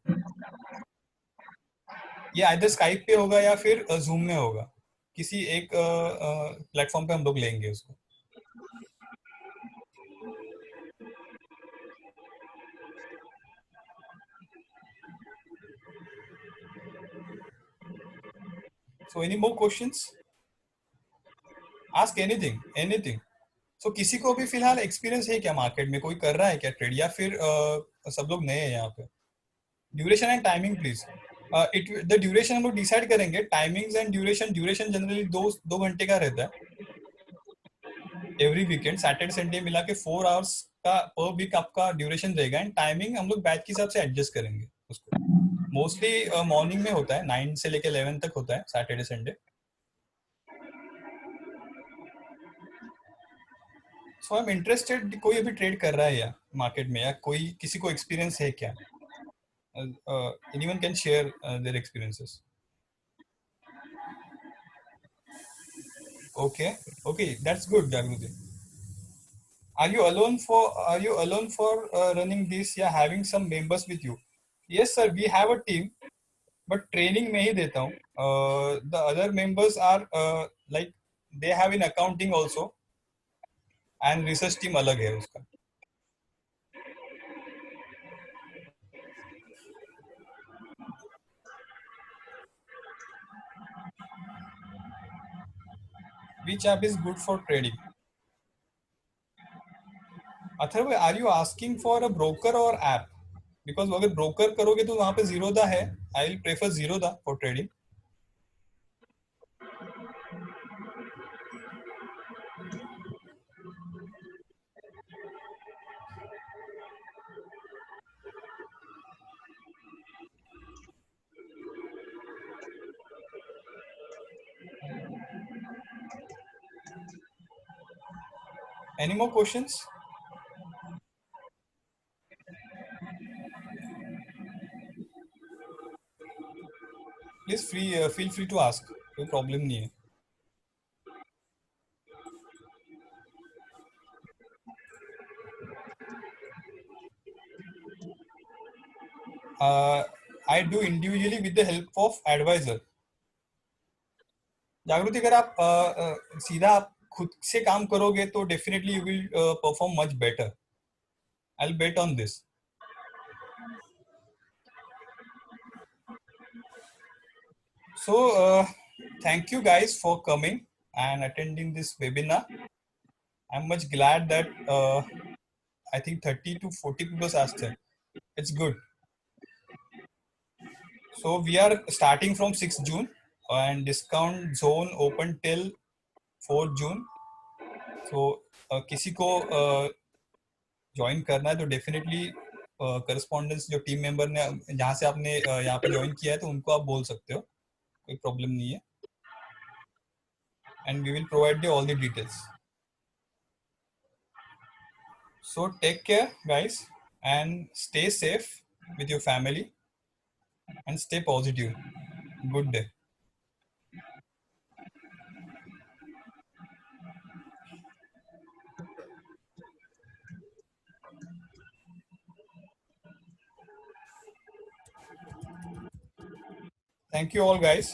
S1: ये आइदर स्काइप पे होगा या फिर जूम में होगा. किसी एक प्लेटफॉर्म पे हम लोग लेंगे उसको. So any more questions? Ask anything. So किसी को भी फिलहाल एक्सपीरियंस है क्या मार्केट में, कोई कर रहा है क्या ट्रेड या फिर सब लोग नए हैं यहाँ पे? Duration and timing please. The duration हम लोग डिसाइड करेंगे. टाइमिंग्स एंड ड्यूरेशन जनरली दो घंटे का रहता है एवरी वीकेंड. सैटरडे संडे मिला के 4 आवर्स का पर वीक आपका ड्यूरेशन रहेगा. एंड टाइमिंग हम लोग बैच के हिसाब से एडजस्ट करेंगे उसको. मोस्टली मॉर्निंग में होता है, 9 से लेकर 11 तक होता है Saturday Sunday. So I am interested. कोई अभी ट्रेड कर रहा है या मार्केट में, या कोई किसी को एक्सपीरियंस है क्या? Anyone can share their experiences. Okay, that's good, Jagruti. Are you alone for running this या having some members with you? Yes sir, we have a team, but training मैं ही देता हूँ. The other members are like they have in accounting also, and research team अलग है उसका. Which app is good for trading? Atharva, are you asking for a broker or app? Because अगर broker करोगे तो वहाँ पे Zerodha है. I will prefer Zerodha for trading. Any more questions? Please feel free to ask. कोई प्रॉब्लम नहीं है. I do individually with the help of advisor. जागृति, अगर आप सीधा आप खुद से काम करोगे तो definitely you will perform much better. I will bet on this. So thank you guys for coming and attending this webinar. I'm much glad that I think 30 to 40 people asked it. It's good. So we are starting from 6th June and discount zone open till 4th June. So किसी को ज्वाइन करना है तो डेफिनेटली करस्पॉन्डेंस जो टीम मेंबर ने जहाँ से आपने यहाँ पे ज्वाइन किया है तो उनको आप बोल सकते हो, कोई प्रॉब्लम नहीं है. And we will provide you all the details. So take care guys and stay safe with your family and stay positive. Good day. Thank you all guys.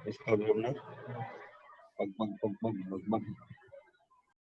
S4: इसका भी अपना